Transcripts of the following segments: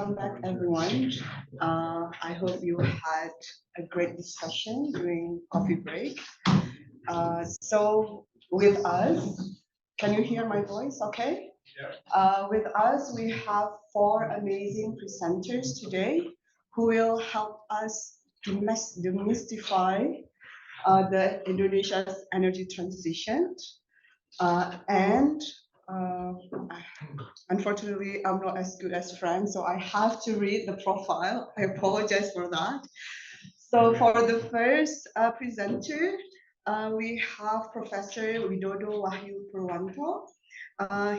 welcome back, everyone. I hope you had a great discussion during coffee break. So with us, can you hear my voice okay? With us, we have four amazing presenters today who will help us demystify the Indonesia's energy transition. And unfortunately, I'm not as good as Frank, so I have to read the profile. I apologize for that. So for the first presenter, we have Professor Widodo Wahyu Purwanto.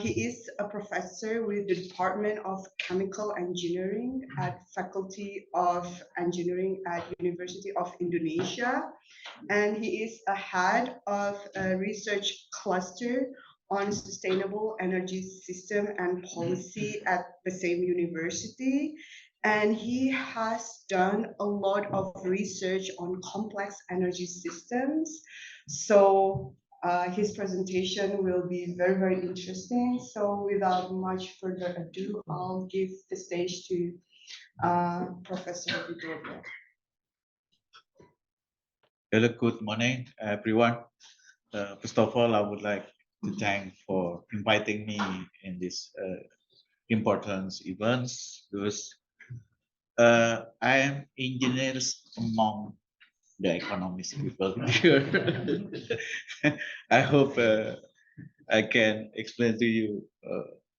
He is a professor with the Department of Chemical Engineering at Faculty of Engineering at University of Indonesia, and he is a head of a research cluster on sustainable energy system and policy at the same university. And he has done a lot of research on complex energy systems. So his presentation will be very, very interesting. So without much further ado, I'll give the stage to Professor Widodo. Hello, good morning, everyone. First of all, I would like to thank for inviting me in this important events because I am engineers among the economist people here. I hope I can explain to you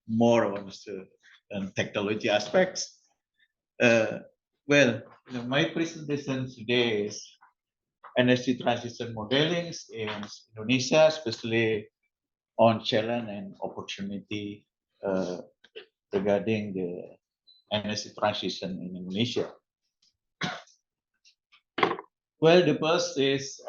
more on the technology aspects. Well, my presentation today is energy transition modeling in Indonesia, especially on challenge and opportunity regarding the energy transition in Indonesia. Well, the first is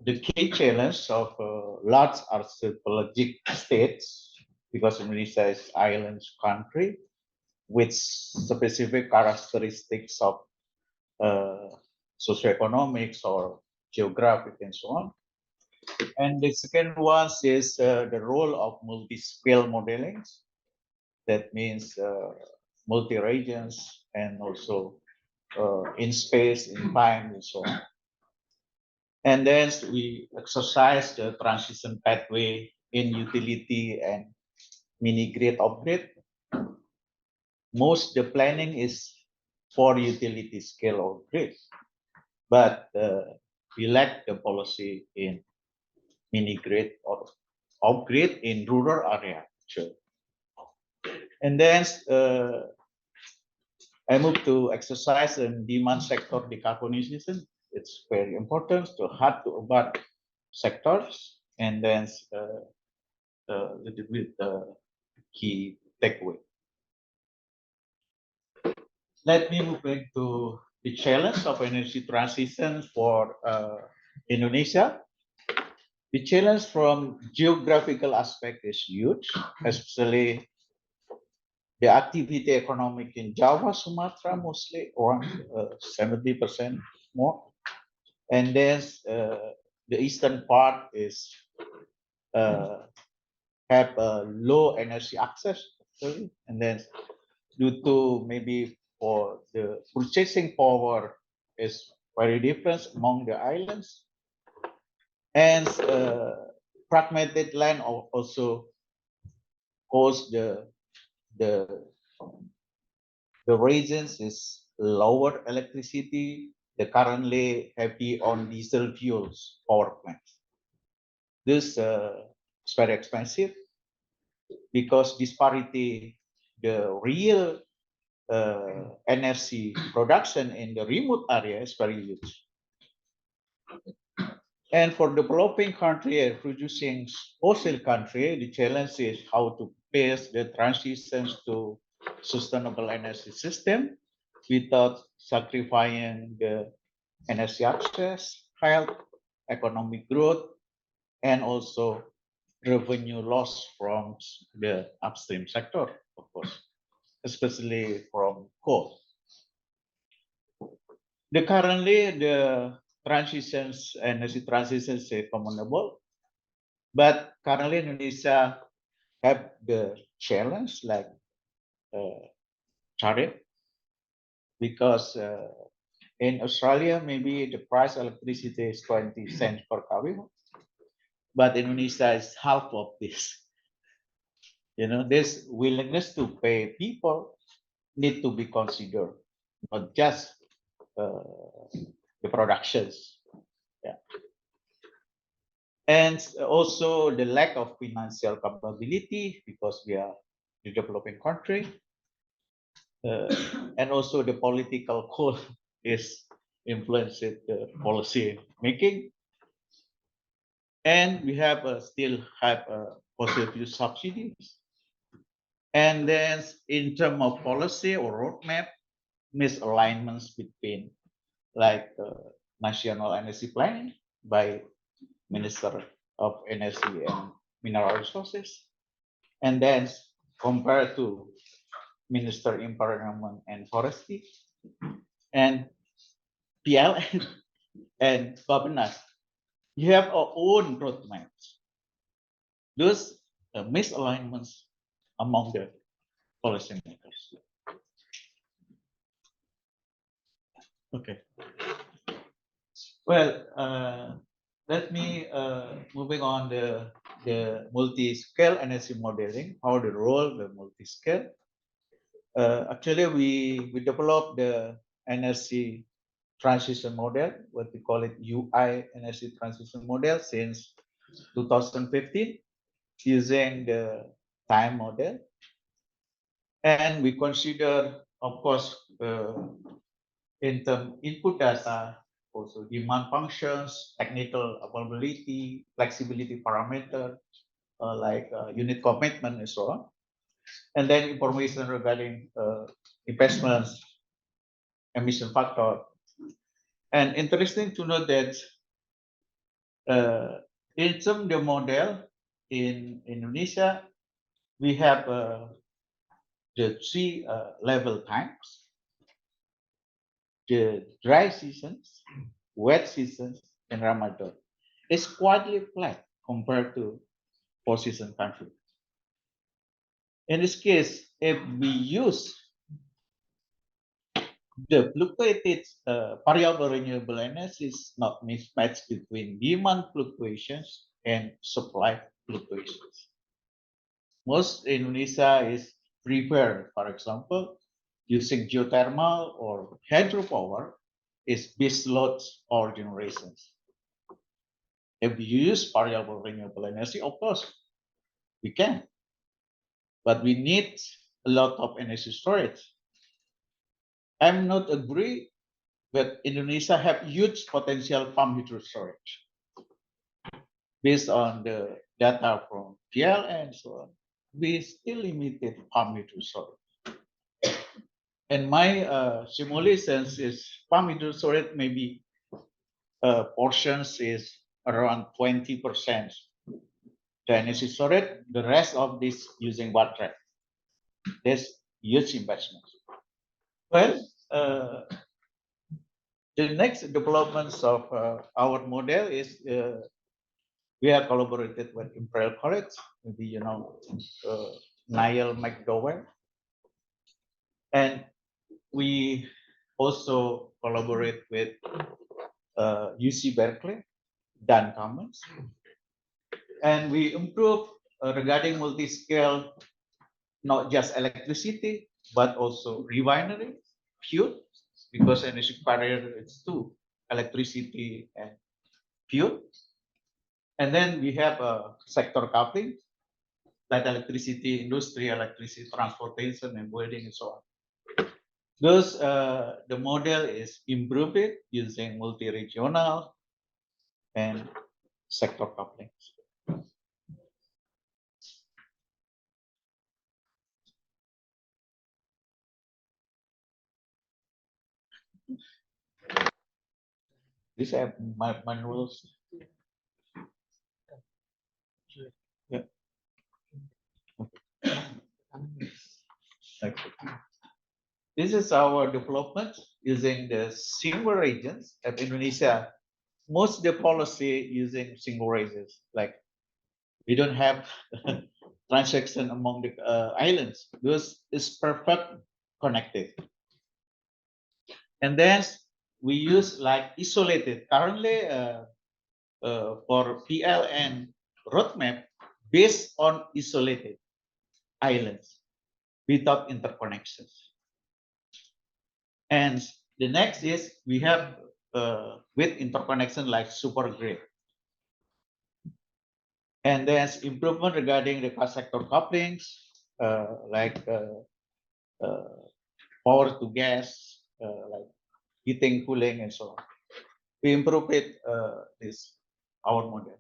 the key challenge of large archipelagic states, because Indonesia is an island country with specific characteristics of socioeconomics or geographic and so on. And the second one is the role of multi-scale modeling. That means multi-regions and also in space, in time, and so on. And then we exercise the transition pathway in utility and mini-grid upgrade. Most the planning is for utility scale upgrade, but we lack the policy in mini-grid or upgrade in rural area. Sure. And then I move to exercise and demand sector decarbonization. It's very important to hard to urban sectors, and then a little bit key takeaway. Let me move back to the challenge of energy transition for Indonesia. The challenge from geographical aspect is huge, especially the activity economic in Java, Sumatra, mostly around 70% more. And then the eastern part is have a low energy access, actually. And then due to maybe for the purchasing power is very different among the islands. And fragmented land also cause the regions is lower electricity. They currently heavy on diesel fuels power plants. This is very expensive because disparity, the real energy production in the remote area is very huge. And for developing country and producing fossil country, the challenge is how to pace the transitions to sustainable energy system without sacrificing the energy access, health, economic growth, and also revenue loss from the upstream sector, of course, especially from coal. Currently, the transitions, energy transitions is commendable, but currently Indonesia have the challenge like tariff because in Australia, maybe the price of electricity is 20 cents per kW, but Indonesia is half of this. This willingness to pay people need to be considered, not just uh, the productions. Yeah. And also the lack of financial capability because we are the developing country. And also the political call is influenced the policy making. And we have still have fossil fuel subsidies. And then in terms of policy or roadmap, misalignments between like national energy planning by Minister of Energy and Mineral Resources, and then compared to Minister Environment and Forestry and PLN and Bapenas, you have our own roadmaps. Those misalignments among the policymakers. Okay. Well, let me moving on the multi-scale energy modeling. How the role the multi-scale. Actually, we developed the energy transition model, what we call it UI energy transition model since 2015, using the time model, and we consider, of course, in term input data, also demand functions, technical availability, flexibility parameter, like unit commitment and so on. And then information regarding investments, emission factor. And interesting to note that in terms of the model in Indonesia, we have the three level times, the dry seasons, wet seasons, and Ramadan. It's quite flat compared to four-season country. In this case, if we use the fluctuated variable renewable energy is not mismatched between demand fluctuations and supply fluctuations. Most Indonesia is prepared, for example, using geothermal or hydropower is base loads or generations. If we use variable renewable energy, of course, we can, but we need a lot of energy storage. I'm not agree that Indonesia have huge potential pumped hydro storage based on the data from PL and so on. We still limited pumped hydro storage. And my simulations is pumped hydro storage maybe portions is around 20% the energy storage. The rest of this using battery. There's huge investment. Well, the next developments of our model is we have collaborated with Imperial College, maybe Niall McDowell, and we also collaborate with UC Berkeley, Dan Cummins, and we improve regarding multi-scale, not just electricity, but also refinery, fuel, because energy barrier is two, electricity and fuel. And then we have a sector coupling, like electricity industry, electricity transportation, and building, and so on. Those the model is improved using multi-regional and sector couplings. These are my manuals. Yeah. Okay. This is our development using the single regions of Indonesia. Most of the policy using single regions, like we don't have transaction among the islands. This is perfect connected. And then we use like isolated. Currently, for PLN roadmap based on isolated islands without interconnections. And the next is we have with interconnection like super grid. And there's improvement regarding the sector couplings, like power to gas, like heating, cooling, and so on. We improve it, this our model.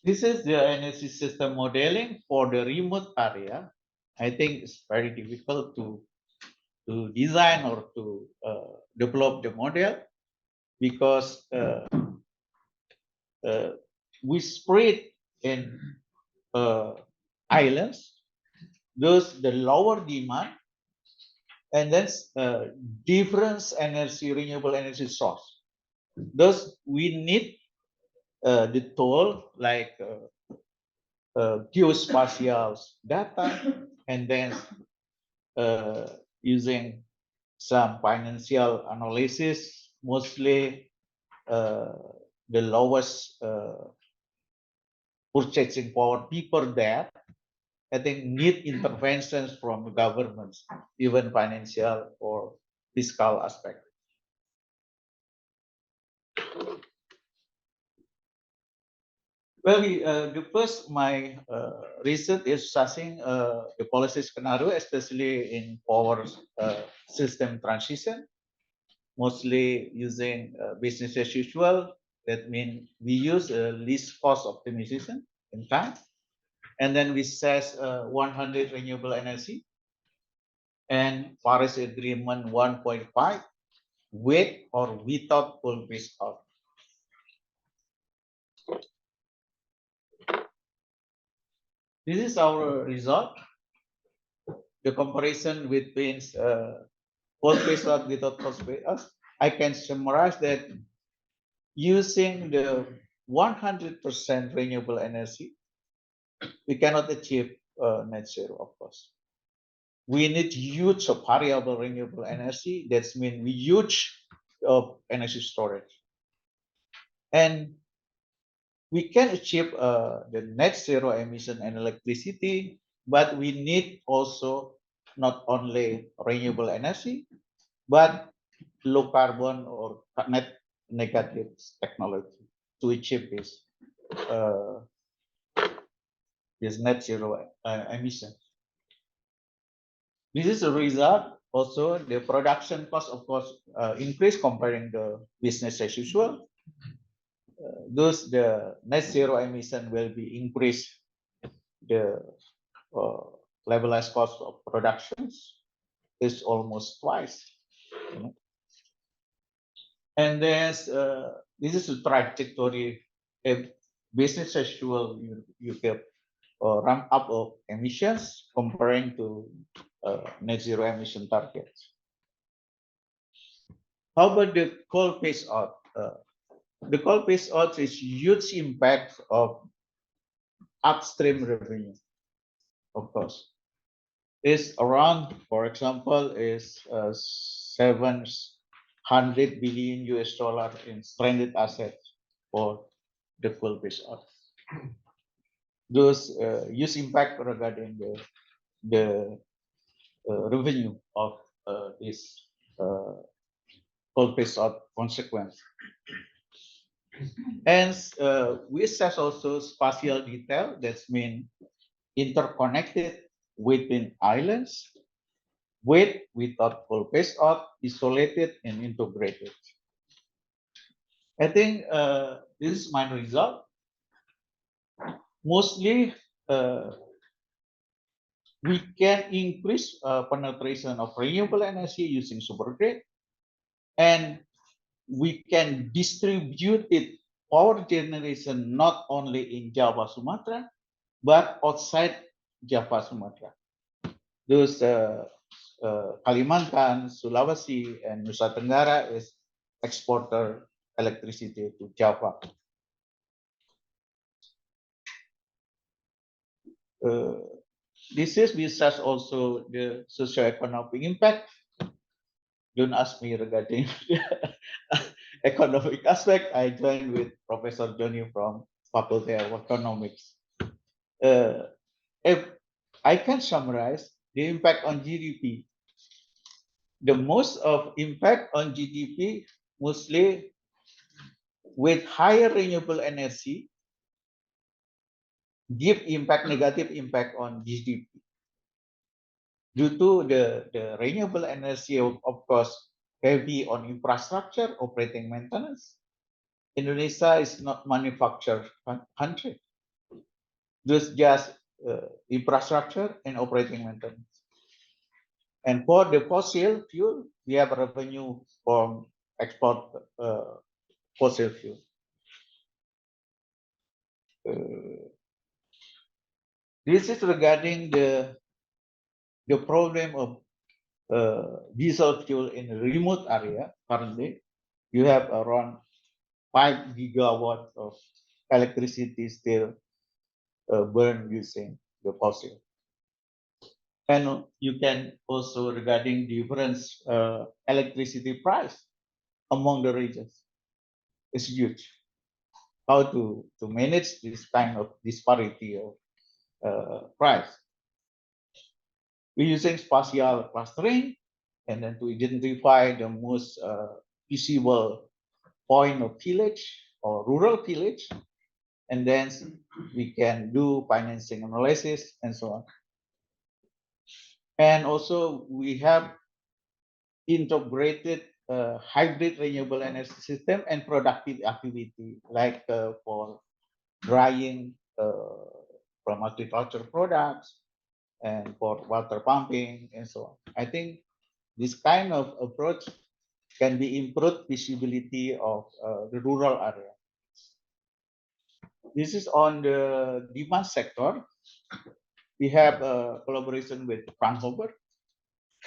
This is the energy system modeling for the remote area. I think it's very difficult to design or to develop the model because we spread in islands, those the lower demand, and then different energy, renewable energy source. Thus, we need the tool like geospatial data, and then using some financial analysis, mostly the lowest purchasing power people there, I think need interventions from governments, even financial or fiscal aspect. Well, the first my research is assessing the policy scenario, especially in power system transition, mostly using business as usual. That means we use least cost optimization in time, and then we set 100 renewable energy and Paris Agreement 1.5 with or without coal phase out. This is our result. The comparison between coal phase out without coal phase out. I can summarize that using the 100% renewable energy, we cannot achieve net zero, of course. We need huge of variable renewable energy. That means we huge of energy storage. And we can achieve the net zero emission and electricity, but we need also not only renewable energy, but low carbon or net negative technology to achieve this net zero emission. This is a result. Also, the production cost, of course, increase comparing the business as usual. Thus, the net zero emission will be increased. The levelized cost of productions is almost twice. And there's this is a trajectory. If business as usual, you get ramp up of emissions comparing to net zero emission targets. How about the coal phase out? The coal phase out is huge impact of upstream revenue, of course. Is around, for example, is 700 billion US dollar in stranded assets for the coal phase out. Those huge impact regarding the revenue of this coal phase out consequence. And we assess also spatial detail. That's mean interconnected within islands, with without coal phase out, isolated and integrated. I think this is my result. Mostly, we can increase penetration of renewable energy using super grid, and we can distribute it power generation not only in Java, Sumatra, but outside Java, Sumatra. Those Kalimantan, Sulawesi, and Nusa Tenggara is exporter electricity to Java. This is besides also the socio-economic impact. Don't ask me regarding the economic aspect. I joined with Professor Johnny from Faculty of Economics. If I can summarize the impact on GDP, the most of impact on GDP mostly with higher renewable energy give impact, negative impact on GDP. Due to the renewable energy, of course, heavy on infrastructure, operating maintenance. Indonesia is not manufactured country. There's just infrastructure and operating maintenance. And for the fossil fuel, we have revenue from export fossil fuel. This is regarding the problem of diesel fuel in a remote area. Currently, you have around 5 gigawatts of electricity still burned using the fossil. And you can also regarding difference electricity price among the regions. It's huge. How to manage this kind of disparity of price. We're using spatial clustering and then to identify the most feasible point of village or rural village, and then we can do financing analysis and so on. And also we have integrated hybrid renewable energy system and productive activity like for drying from agriculture products and for water pumping and so on. I think this kind of approach can be improved visibility of the rural area. This is on the demand sector. We have a collaboration with Fraunhofer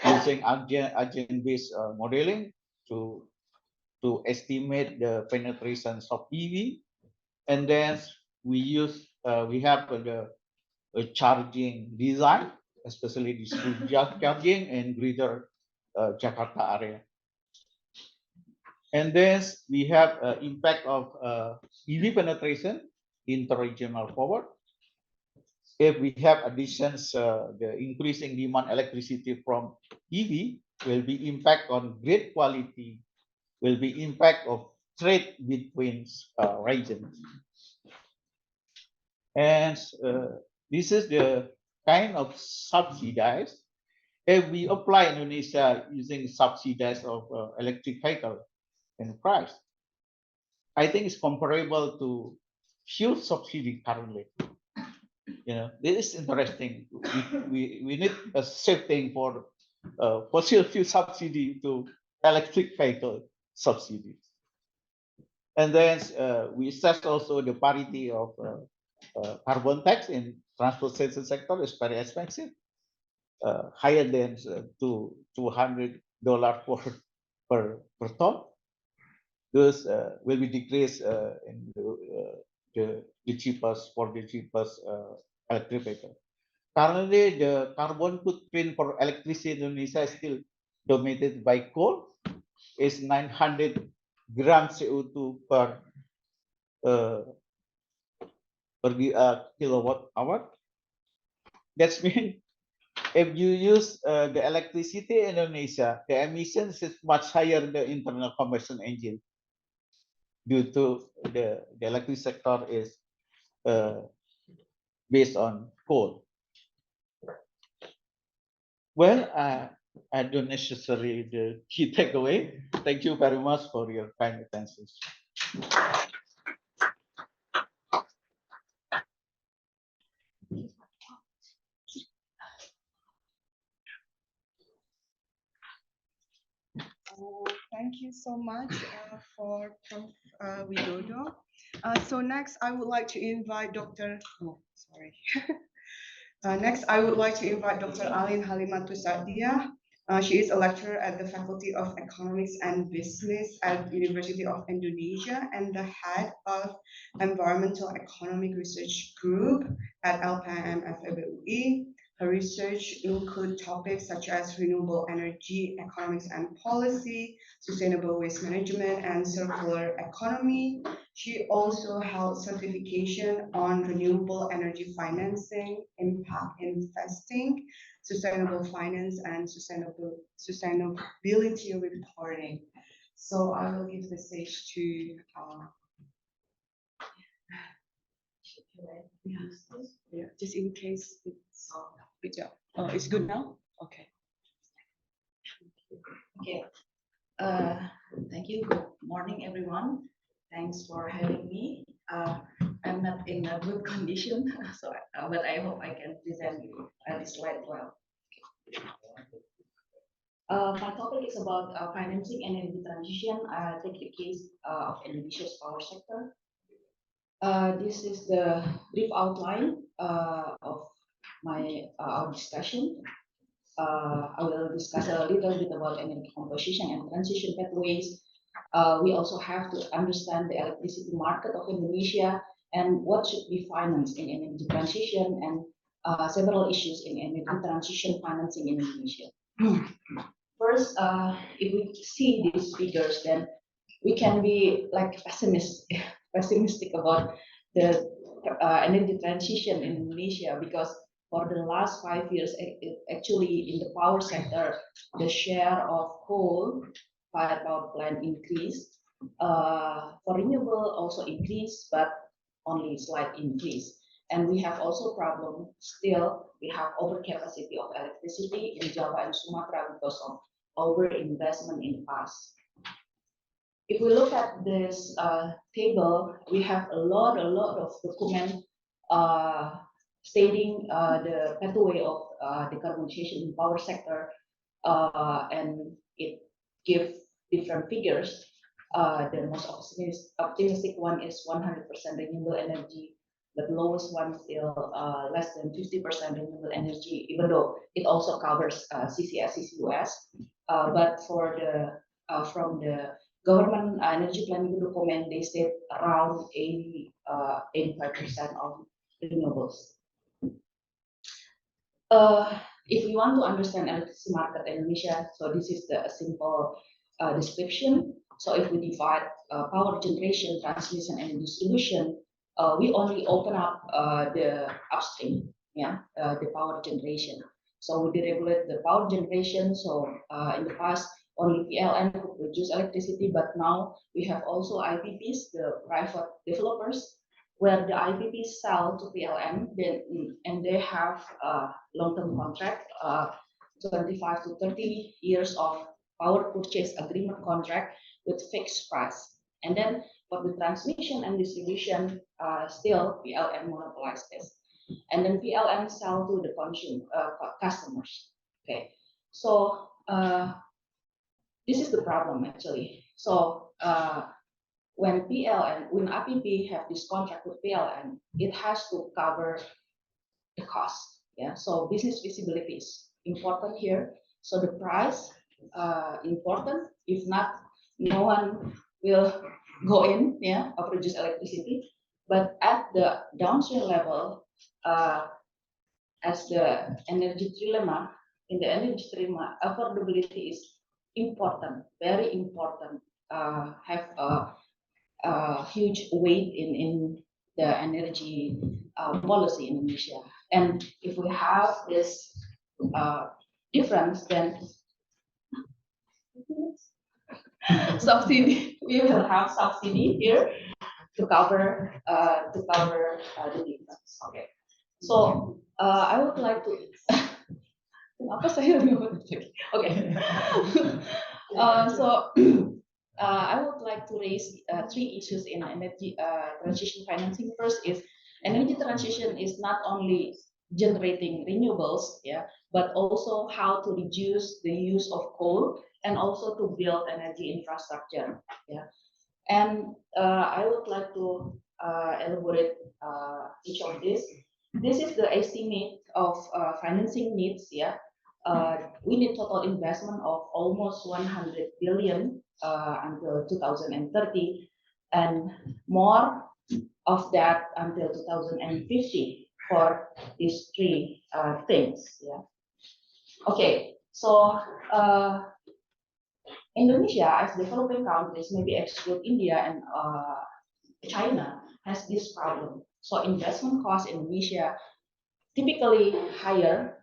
using agent-based modeling to estimate the penetrations of EV, and then we have the charging design, especially distributed charging in greater Jakarta area. And then we have impact of EV penetration interregional forward. If we have additions, the increasing demand electricity from EV will be impact on grid quality, will be impact of trade between regions. And this is the kind of subsidized. If we apply Indonesia using subsidies of electric vehicle in price, I think it's comparable to fuel subsidy currently. You know, this is interesting. We need a shifting for fossil fuel subsidy to electric vehicle subsidy. And then we assess also the parity of carbon tax in transportation sector is very expensive, higher than $200 per ton. Those will be decreased in the cheapest electric vehicle. Currently, the carbon footprint for electricity in Indonesia is still dominated by coal. Is 900 grams CO2 per kilowatt hour. That means if you use the electricity in Indonesia, the emissions is much higher than the internal combustion engine due to the electric sector is based on coal. Well, I don't necessarily the key takeaway. Thank you very much for your kind attention. Thank you so much for Prof. Widodo. So next, I would like to invite Dr. Next, I would like to invite Dr. Alin Halimatussadiah. She is a lecturer at the Faculty of Economics and Business at University of Indonesia and the head of Environmental Economic Research Group at LPM FABUI. Her research includes topics such as renewable energy, economics and policy, sustainable waste management, and circular economy. She also held certification on renewable energy financing, impact investing, sustainable finance, and sustainability reporting. So I will give the stage to yeah, just in case it's good job. Oh, it's good now? Okay. Okay. Thank you. Good morning, everyone. Thanks for having me. I'm not in a good condition, so but I hope I can present this slide well. My topic is about financing energy transition. I take the case of Indonesia's power sector. This is the brief outline of our discussion. I will discuss a little bit about energy composition and transition pathways. We also have to understand the electricity market of Indonesia and what should be financed in energy transition and several issues in energy transition financing in Indonesia. First, if we see these figures, then we can be like pessimistic about the energy transition in Indonesia, because for the last 5 years, actually in the power sector, the share of coal-fired power plant increased. For renewable also increased, but only slight increase. And we have also problem still. We have overcapacity of electricity in Java and Sumatra because of overinvestment in the past. If we look at this table, we have a lot of document stating the pathway of decarbonization in power sector, and it gives different figures. The most optimistic one is 100% renewable energy. The lowest one is still less than 50% renewable energy, even though it also covers CCS, CCUS. But for the from the government energy planning document, they state around 85% of renewables. If we want to understand electricity market in Indonesia, so this is the simple description. So if we divide power generation, transmission, and distribution, we only open up the upstream, the power generation. So we deregulate the power generation. So in the past, only PLN could produce electricity, but now we have also IPPs, the private developers, where the IPPs sell to PLN, and they have a long-term contract, 25 to 30 years of power purchase agreement contract with fixed price. And then for the transmission and distribution, still PLN monopolizes this. And then PLN sell to the customers. Okay, so this is the problem actually. So when APP have this contract with PLN, it has to cover the cost. Yeah, so business visibility is important here. So the price important. If not, no one will go in, or produce electricity. But at the downstream level, as the energy trilemma, in the energy trilemma, affordability is important, very important. Have a huge weight in the energy policy in Indonesia. And if we have this difference, then subsidy, we will have subsidy here to cover the difference. Okay, so I would like to. Okay. I would like to raise three issues in energy transition financing. First is energy transition is not only generating renewables, but also how to reduce the use of coal and also to build energy infrastructure. And I would like to elaborate each of these. This is the estimate of financing needs. We need total investment of almost 100 billion until 2030, and more of that until 2050. for these three things. Yeah. Okay, so Indonesia, as developing countries, maybe exclude India and China, has this problem. So investment cost in Indonesia typically higher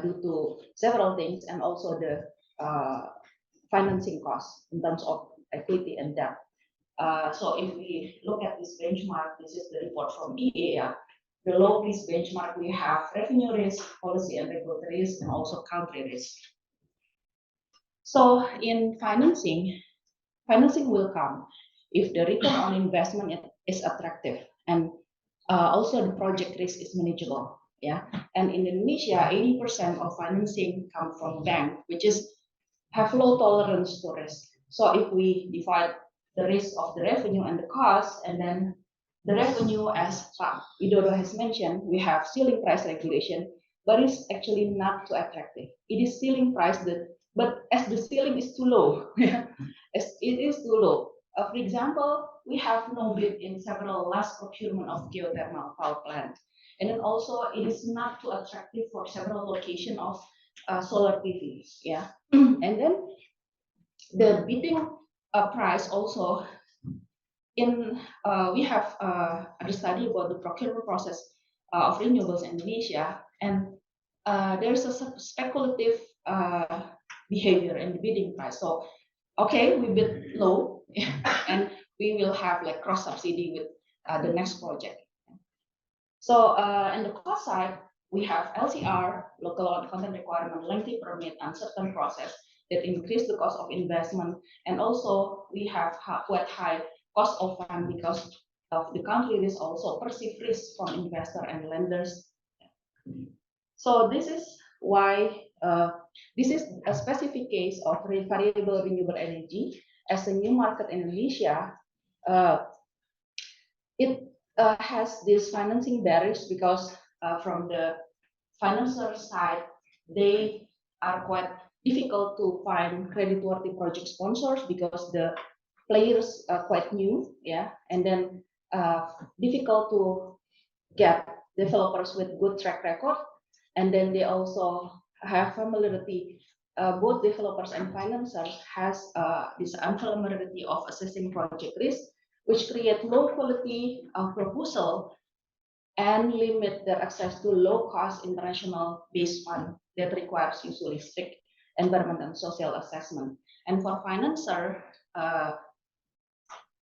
due to several things, and also the financing costs in terms of equity and debt. So if we look at this benchmark, this is the report from EAR. Below this benchmark, we have revenue risk, policy and regulatory risk, and also country risk. So in financing will come if the return on investment is attractive, and also the project risk is manageable. Yeah, and in Indonesia, 80% of financing come from bank, which have low tolerance to risk. So if we divide the risk of the revenue and the cost, and then the revenue, as Pak Widodo has mentioned, we have ceiling price regulation, but it's actually not too attractive. It is ceiling price but as the ceiling is too low, as it is too low. For example, we have no bid in several last procurement of geothermal power plant, and then also it is not too attractive for several location of solar PV. Yeah, and then the bidding price also in we have a study about the procurement process of renewables in Indonesia, and there's a speculative behavior in the bidding price. So, okay, we bid low, and we will have like cross subsidy with the next project. So, on the cost side, we have LCR, local content requirement, lengthy permit, uncertain process that increase the cost of investment, and also we have quite high cost of fund because of the country risk, also perceived risk from investor and lenders. So this is why this is a specific case of variable renewable energy as a new market in Indonesia. It has these financing barriers because from the financier side, they are quite difficult to find creditworthy project sponsors because the players are quite new, yeah, and then difficult to get developers with good track record, and then they also have familiarity. Both developers and financiers has this unfamiliarity of assessing project risk, which create low quality proposal and limit their access to low cost international based fund that requires usually strict environment and social assessment. And for financer,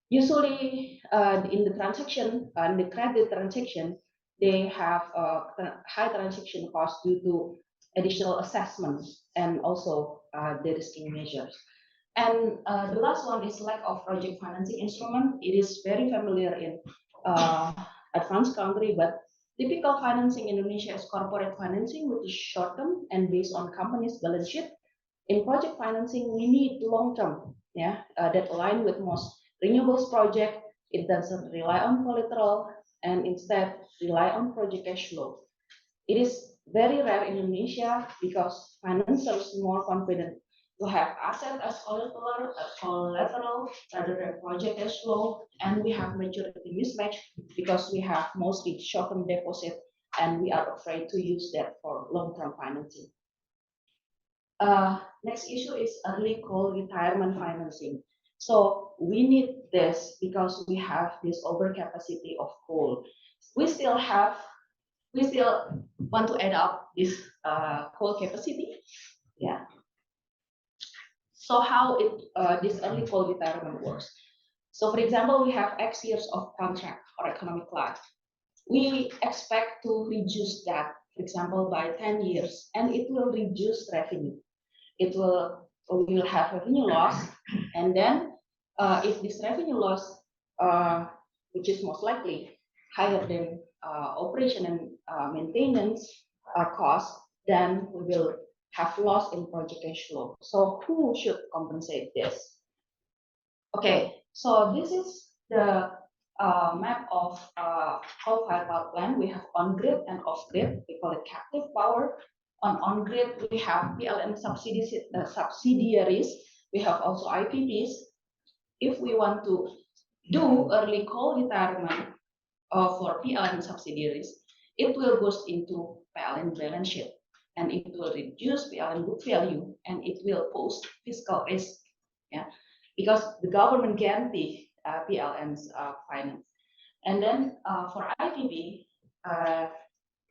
usually in the transaction, in the credit transaction, they have high transaction costs due to additional assessments and also de-risking measures. And the last one is lack of project financing instrument. It is very familiar in advanced country, but typical financing in Indonesia is corporate financing, which is short term and based on company's balance sheet. In project financing, we need long term, yeah, that align with most renewables project. It doesn't rely on collateral and instead rely on project cash flow. It is very rare in Indonesia because financiers are more confident to have asset as collateral rather than project cash flow, and we have maturity mismatch because we have mostly short-term deposit, and we are afraid to use that for long-term financing. Next issue is early coal retirement financing. So we need this because we have this overcapacity of coal. We still want to add up this coal capacity. Yeah. So how this early coal retirement works? So for example, we have X years of contract or economic life. We expect to reduce that, for example, by 10 years, and it will reduce revenue. We will have revenue loss, and then if this revenue loss, which is most likely higher than operation and maintenance cost, then we will have loss in project cash flow. So who should compensate this? Okay, so this is the map of coal-fired power plant. We have on-grid and off-grid. We call it captive power. On-grid, we have PLN subsidiaries. We have also IPPs. If we want to do early coal retirement for PLN subsidiaries, it will go into PLN balance sheet, and it will reduce PLN book value, and it will pose fiscal risk. Yeah, because the government guarantee PLN's finance. And then for IPB,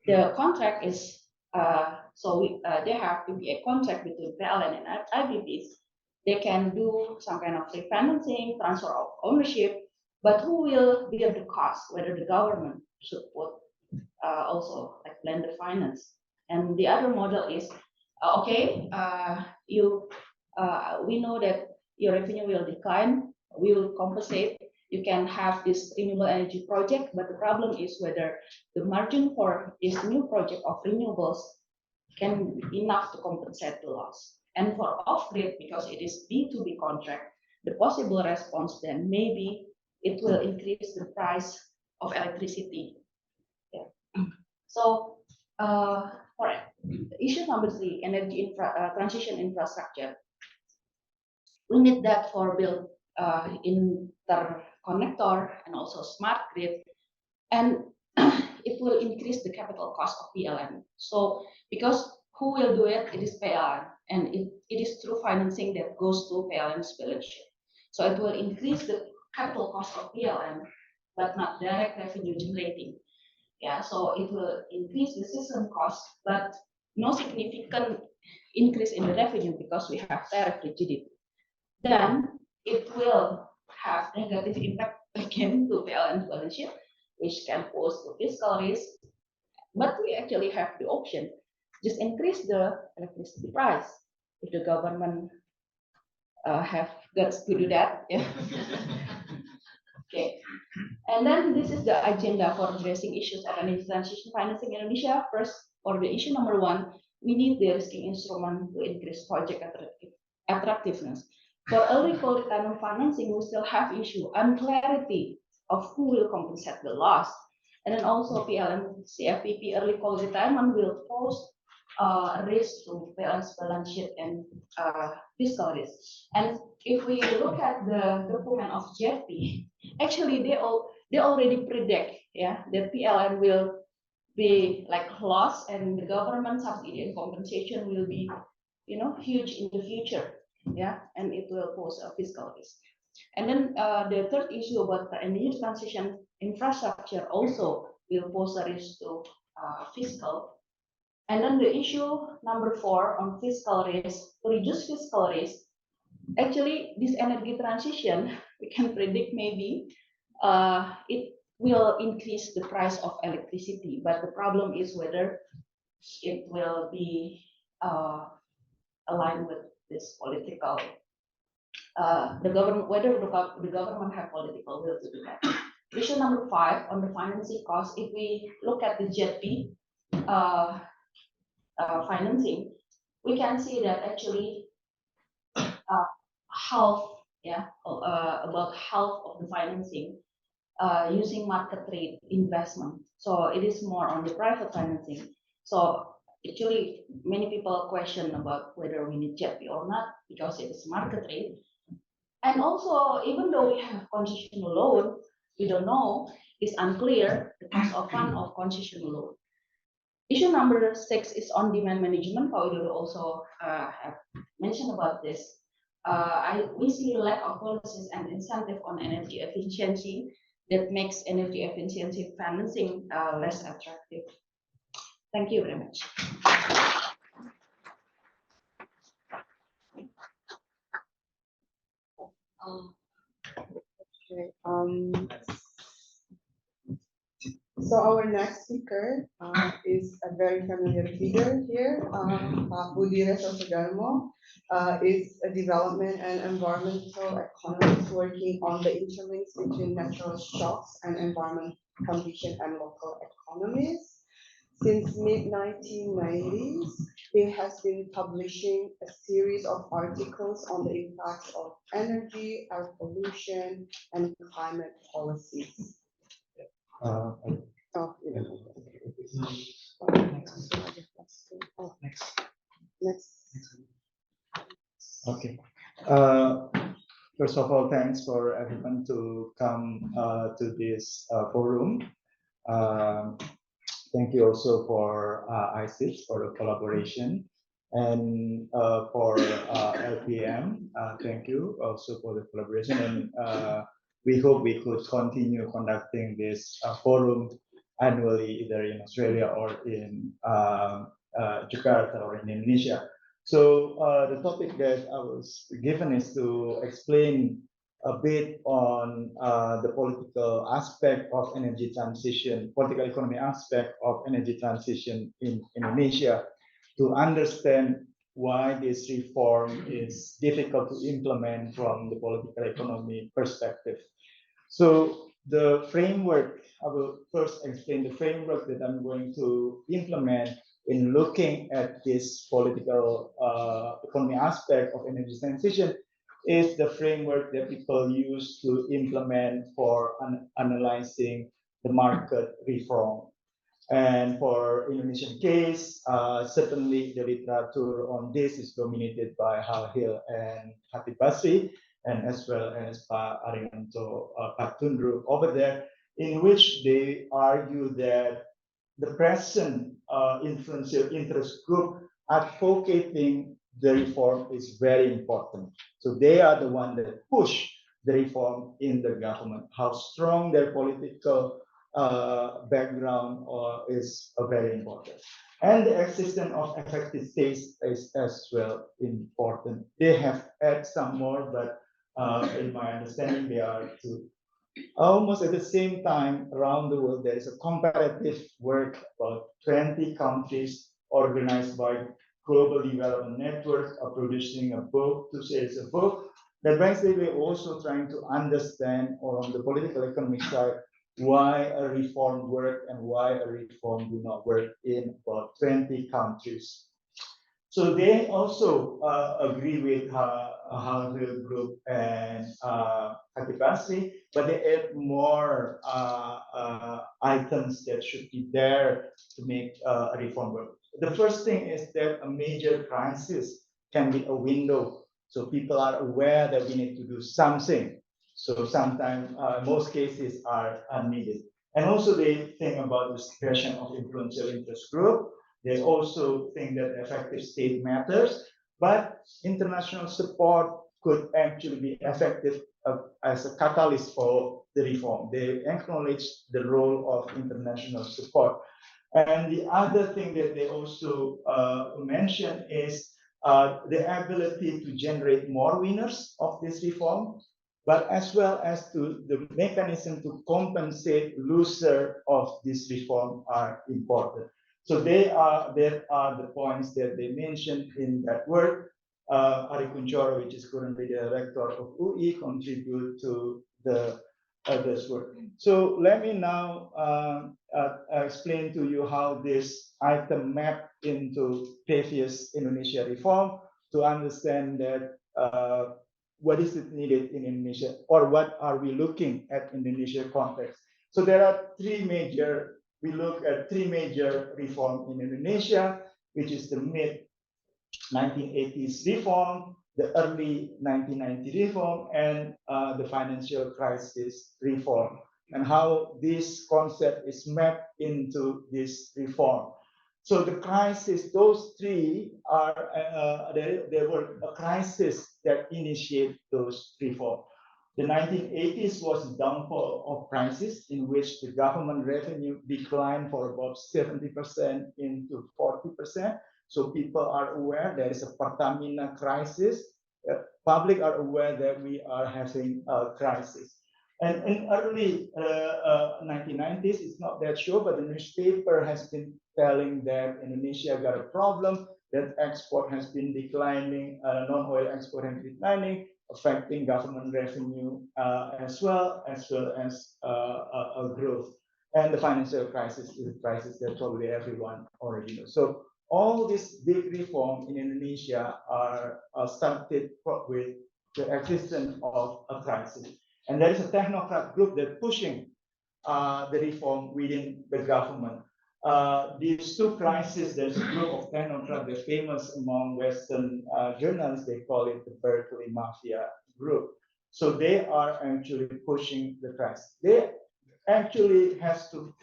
the contract is they have to be a contract between PLN and IPBs. They can do some kind of refinancing, transfer of ownership, but who will bear the cost? Whether the government should put also like lend the finance. And the other model is we know that your revenue will decline. We will compensate. You can have this renewable energy project, but the problem is whether the margin for this new project of renewables can be enough to compensate the loss. And for off-grid, because it is B2B contract, the possible response then maybe it will increase the price of electricity. Yeah. So for issue number 3, energy transition infrastructure. We need that for build interconnector and also smart grid, and it will increase the capital cost of PLN. So because who will do it? It is PLN, and it is through financing that goes to PLN's balance sheet. So it will increase the capital cost of PLN, but not direct revenue generating. Yeah, so it will increase the system cost, but no significant increase in the revenue because we have tariff rigidity. Then it will have negative impact again to PLN balance sheet, which can pose to fiscal risk. But we actually have the option, just increase the electricity price if the government have guts to do that. Yeah. Okay. And then this is the agenda for addressing issues of energy transition financing in Indonesia. First, for the issue number 1, we need the risking instrument to increase project attractiveness. For early quality financing, we still have issue unclarity of who will compensate the loss. And then also PLN CFPP early quality retirement will pose risk to PLN's balance sheet and fiscal risk. And if we look at the document of JFP, actually they already predict, yeah, that PLN will be like loss, and the government subsidy and compensation will be, huge in the future, yeah, and it will pose a fiscal risk. And then the third issue about the energy transition infrastructure also will pose a risk to fiscal. And then the issue number 4 on fiscal risk, to reduce fiscal risk. Actually, this energy transition, we can predict maybe it will increase the price of electricity, but the problem is whether it will be aligned with this political, whether the government have political will to do that. Issue number 5 on the financing cost. If we look at the JETP financing, we can see that actually about half of the financing using market rate investment. So it is more on the private financing. So actually, many people question about whether we need JETP or not because it is market rate. And also, even though we have concessional loan, we don't know, it's unclear the cost of fund of concessional loan. Issue number 6 is on demand management. Pak Widodo also have mentioned about this. We see lack of policies and incentive on energy efficiency that makes energy efficiency financing less attractive. Thank you very much. Okay. So our next speaker is a very familiar figure here. Budy Resosudarmo is a development and environmental economist working on the interlinks between natural shocks and environment condition and local economies. Since mid-1990s, he has been publishing a series of articles on the impacts of energy, air pollution, and climate policies. Next. Okay. First of all, thanks for everyone to come to this forum. thank you also for ISIS for the collaboration, and for LPM, thank you also for the collaboration, and we hope we could continue conducting this forum annually, either in Australia or in Jakarta or in Indonesia. So the topic that I was given is to explain a bit on the political aspect of energy transition, political economy aspect of energy transition in Indonesia, to understand why this reform is difficult to implement from the political economy perspective. So the framework, I will first explain the framework that I'm going to implement in looking at this political economy aspect of energy transition is the framework that people use to implement for analyzing the market reform. And for Indonesian case, certainly the literature on this is dominated by Hal Hill and Hatip Basri, and as well as Pak Arianto Patundru over there, in which they argue that the present influential interest group advocating the reform is very important. So they are the one that push the reform in the government. How strong their political background is very important. And the existence of effective states is as well important. They have added some more, but in my understanding, they are two. Almost at the same time around the world, there is a comparative work about 20 countries organized by Global Development Network are producing a book, two series of book, that basically also trying to understand on the political economic side why a reform work and why a reform do not work in about 20 countries. So they also agree with Harvard Group and Hatip, but they add more items that should be there to make a reform work. The first thing is that a major crisis can be a window. So people are aware that we need to do something. So sometimes, most cases are unneeded. And also they think about the suppression of influential interest group. They also think that effective state matters, but international support could actually be effective as a catalyst for the reform. They acknowledge the role of international support. And the other thing that they also mention is the ability to generate more winners of this reform, but as well as to the mechanism to compensate loser of this reform are important. So there are the points that they mentioned in that work. Ari Kunchoro, which is currently the director of UI, contribute to this work. So let me now explain to you how this item map into previous Indonesia reform to understand that what is it needed in Indonesia, or what are we looking at Indonesia context. So there are we look at three major reform in Indonesia, which is the mid-1980s reform, the early 1990 reform, and the financial crisis reform, and how this concept is mapped into this reform. So the crisis, those three are, there were a crisis that initiate those reform. The 1980s was a downfall of crisis in which the government revenue declined for about 70% into 40%. So people are aware there is a Pertamina crisis. Public are aware that we are having a crisis. And in early 1990s, it's not that sure, but the newspaper has been telling that Indonesia got a problem, that export has been declining, non-oil export has been declining, affecting government revenue as well as growth. And the financial crisis is a crisis that probably everyone already knows. So all these big reforms in Indonesia are started with the existence of a crisis. And there is a technocrat group that pushing the reform within the government. These two crises, there's a group of technocrats, they're famous among Western journalists, they call it the Berkeley Mafia group. So they are actually pushing the crisis. actually has to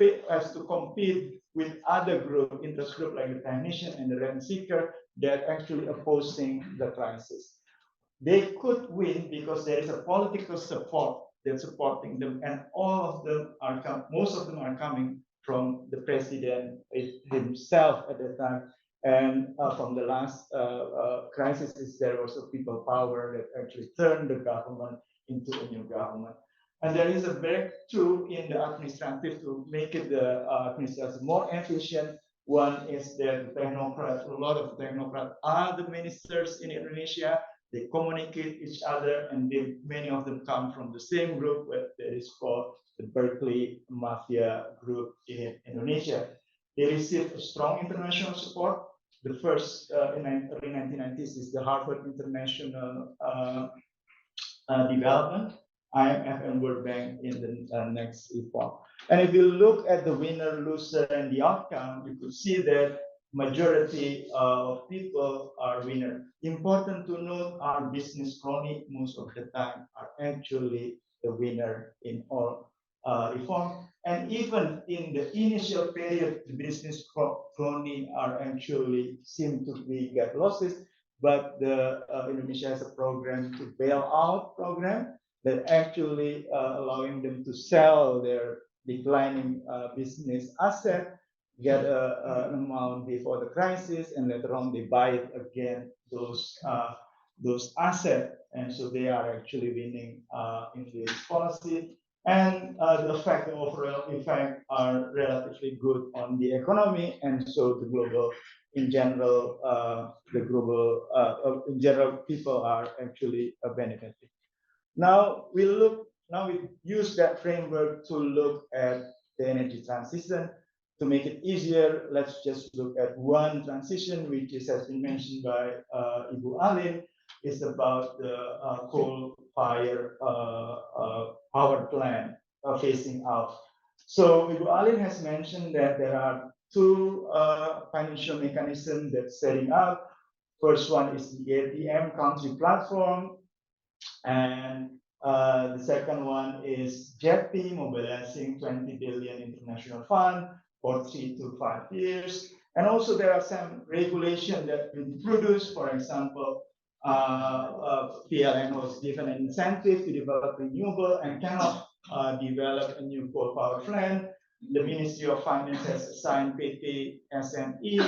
compete with other interest group like the technician and the rent seeker that actually opposing the crisis. They could win because there is a political support that's supporting them, and most of them are coming from the president himself at the time. And from the last crisis, there was a people power that actually turned the government into a new government. And there is a breakthrough in the administrative to make it the administration more efficient. One is that the technocrats, a lot of technocrats are the ministers in Indonesia. They communicate each other, and many of them come from the same group that is called the Berkeley Mafia Group in Indonesia. They received strong international support. The first in early 1990s is the Harvard International Development, IMF and World Bank in the next epoch. And if you look at the winner, loser, and the outcome, you could see that majority of people are winner. Important to note, our business crony most of the time are actually the winner in all reform. And even in the initial period, the business crony are actually seem to be get losses. But the Indonesia has a program to bail out program that actually allowing them to sell their declining business asset, get an amount before the crisis, and later on they buy it again, those assets. And so they are actually winning influence policy. And the overall effect are relatively good on the economy. And so the global, in general, in general, people are actually benefiting. Now we use that framework to look at the energy transition. To make it easier, let's just look at one transition, which has been mentioned by Ibu Alin. It's about the coal-fired power plant phasing out. So Ibu Alin has mentioned that there are two financial mechanisms that's setting up. First one is the ATM country platform, and the second one is JETP mobilizing 20 billion international fund for 3 to 5 years. And also there are some regulation that we introduced. For example, PLN was given an incentive to develop renewable and cannot develop a new coal power plant. The Ministry of Finance has assigned PT SME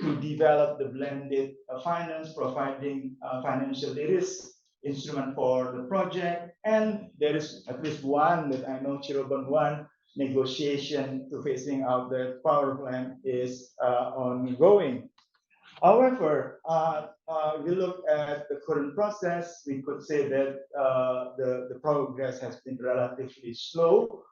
to develop the blended finance, providing financial risk instrument for the project. And there is at least one that I know, Cirebon 1, negotiation to phasing out the power plant is ongoing. However, we look at the current process, we could say that the progress has been relatively slow.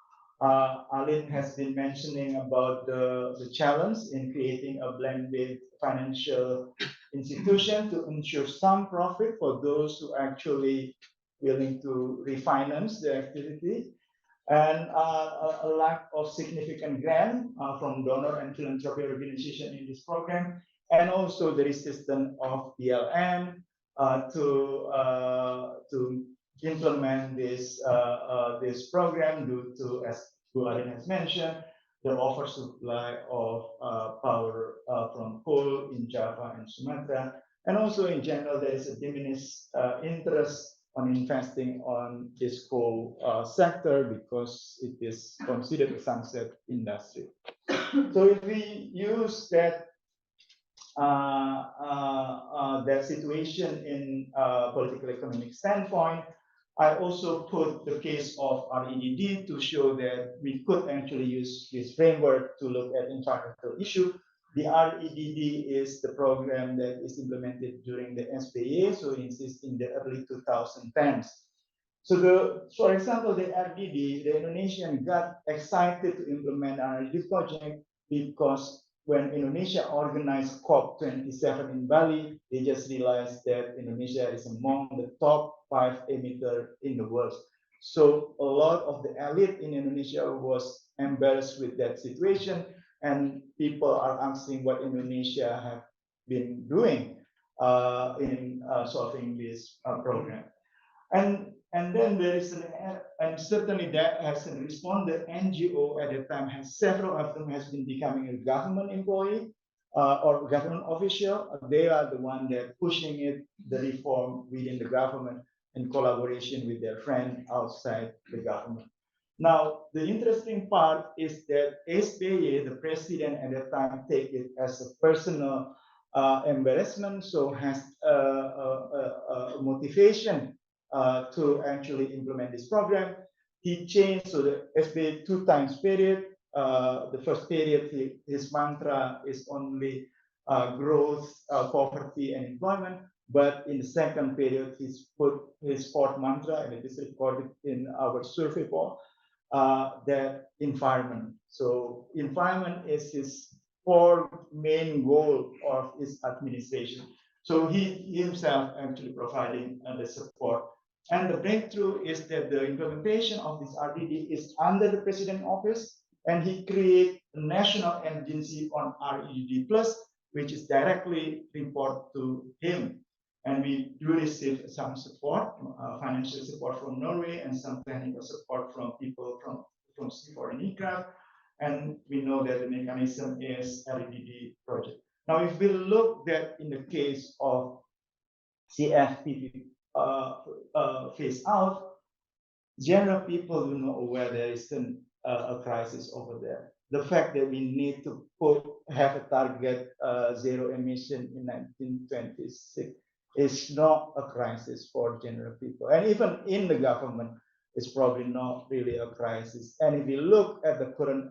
Alin has been mentioning about the challenge in creating a blended financial institution to ensure some profit for those who actually willing to refinance the activity, and a lack of significant grant from donor and philanthropy organization in this program, and also the resistance of BLM to implement this program due to, as Alin has mentioned, the oversupply of power from coal in Java and Sumatra, and also in general there is a diminished interest on investing on this coal sector because it is considered a sunset industry. So if we use that that situation in political economic standpoint, I also put the case of REDD to show that we could actually use this framework to look at environmental issue. The REDD is the program that is implemented during the SPA, so it's in the early 2010s. So for example, the REDD, the Indonesian got excited to implement REDD project because when Indonesia organized COP27 in Bali, they just realized that Indonesia is among the top 5 emitters in the world. So a lot of the elite in Indonesia was embarrassed with that situation, and people are asking what Indonesia have been doing in solving this program. And And then there is and certainly that has a response. The NGO at the time has several of them has been becoming a government employee or government official. They are the one that pushing it, the reform within the government in collaboration with their friend outside the government. Now, the interesting part is that SBY, the president at that time, take it as a personal embarrassment, so has a motivation to actually implement this program. He changed, so the SBY 2 times period. The first period, his mantra is only growth, poverty, and employment. But in the second period, he's put his fourth mantra, and it is recorded in our survey poll, that environment. So environment is his core main goal of his administration. So he himself actually providing the support. And the breakthrough is that the implementation of this RDD is under the president office, and he create a national agency on RDD plus, which is directly report to him. And we do receive some support, financial support from Norway, and some technical support from people from C4 and ICRAF. And we know that the mechanism is RDD project. Now, if we look that in the case of CFP phase out, general people do not aware there is a crisis over there. The fact that we need to have a target zero emission in 1926 is not a crisis for general people. And even in the government, it's probably not really a crisis. And if you look at the current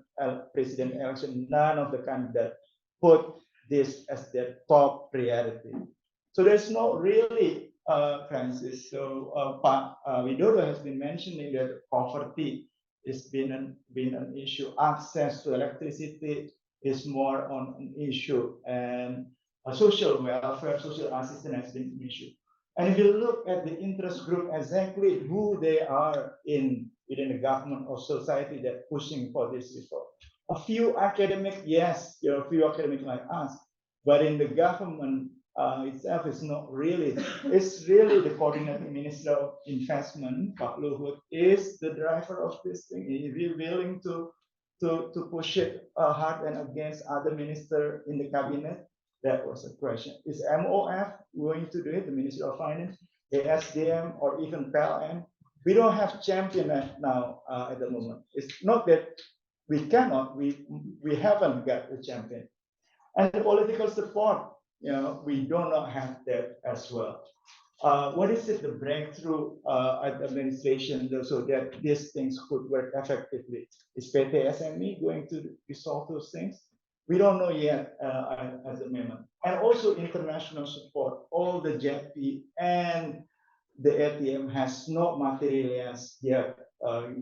president election, none of the candidates put this as their top priority. So there's no really crisis. So Widodo has been mentioning that poverty has been an issue. Access to electricity is more on an issue, and social welfare, social assistance has been an issue. And if you look at the interest group, exactly who they are within the government or society that pushing for this reform. A few academics, yes, there are a few academics like us, but in the government itself is not really. It's really the coordinating minister of investment, Pak Luhut, is the driver of this thing. Is he willing to push it hard and against other minister in the cabinet? That was a question. Is MOF going to do it, the Ministry of Finance, the SDM, or even PLN? We don't have champion now at the moment. It's not that we cannot, we haven't got a champion. And the political support, we do not have that as well. What is it, the breakthrough administration so that these things could work effectively? Is PT SME going to resolve those things? We don't know yet at the moment. And also international support, all the JETP and the ATM has not materialized yet,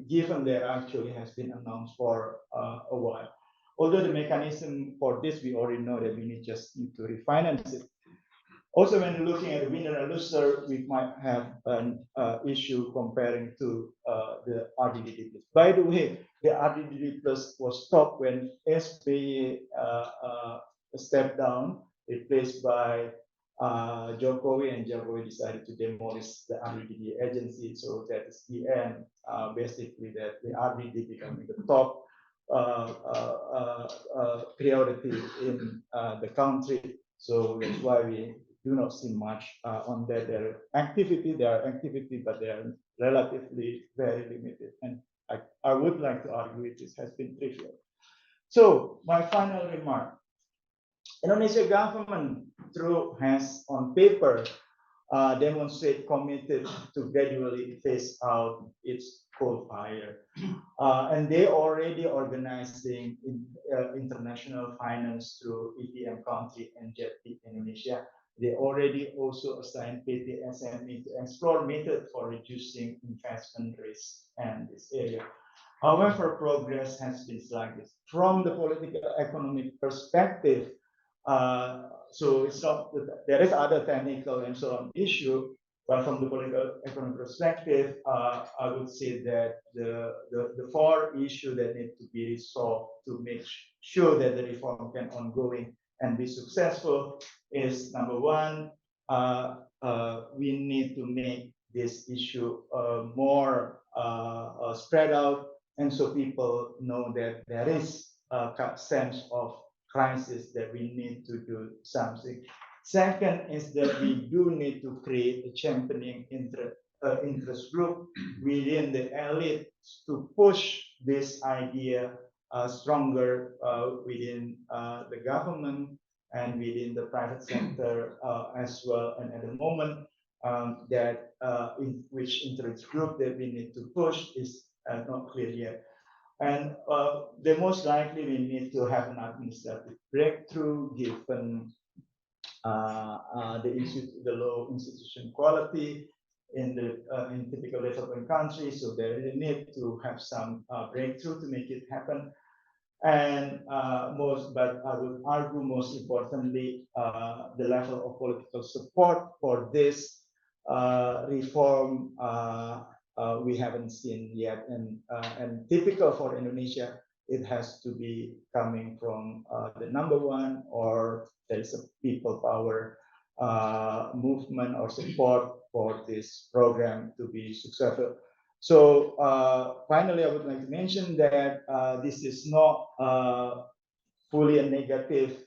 given that actually has been announced for a while. Although the mechanism for this, we already know that we just need to refinance it. Also, when looking at the winner and loser, we might have an issue comparing to the RDD plus. By the way, the RDD plus was stopped when SBY stepped down, replaced by Jokowi, and Jokowi decided to demolish the RDD agency. So that is the end, basically, that the RDD becoming the top priority in the country. So that's why we do not see much on that. There are activity, but they are relatively very limited. And I would like to argue this has been trivial. So my final remark: Indonesia government has on paper demonstrate committed to gradually phase out its coal fire. And they already organizing international finance through EPM country and JETP Indonesia. They already also assigned PT SME to explore methods for reducing investment risk in this area. However, progress has been sluggish. From the political economic perspective, so it's not, there is other technical and so on issue, but from the political economic perspective, I would say that the four issues that need to be resolved to make sure that the reform can ongoing and be successful is: number one, we need to make this issue more spread out, and so people know that there is a sense of crisis that we need to do something. Second is that we do need to create a championing interest group within the elite to push this idea stronger within the government and within the private sector as well. And at the moment, that in which interest group that we need to push is not clear yet. And the most likely we need to have an administrative breakthrough given the low institution quality in the in typical developing countries. So they really need to have some breakthrough to make it happen. And but I would argue most importantly, the level of political support for this reform we haven't seen yet. And typical for Indonesia, it has to be coming from the number one, or there's a people power movement or support for this program to be successful. So finally, I would like to mention that this is not fully a negative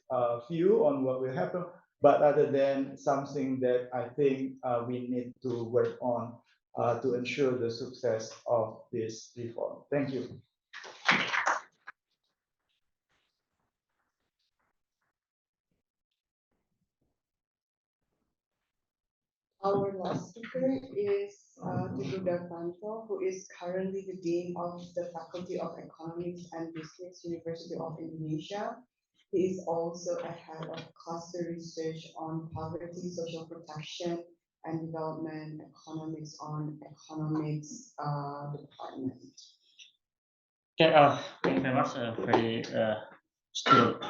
view on what will happen, but rather than something that I think we need to work on to ensure the success of this reform. Thank you. Our last speaker is Teguh Dartanto, who is currently the Dean of the Faculty of Economics and Business, University of Indonesia. He is also a head of cluster research on poverty, social protection, and development economics on economics department. Okay, thank you very much. Very still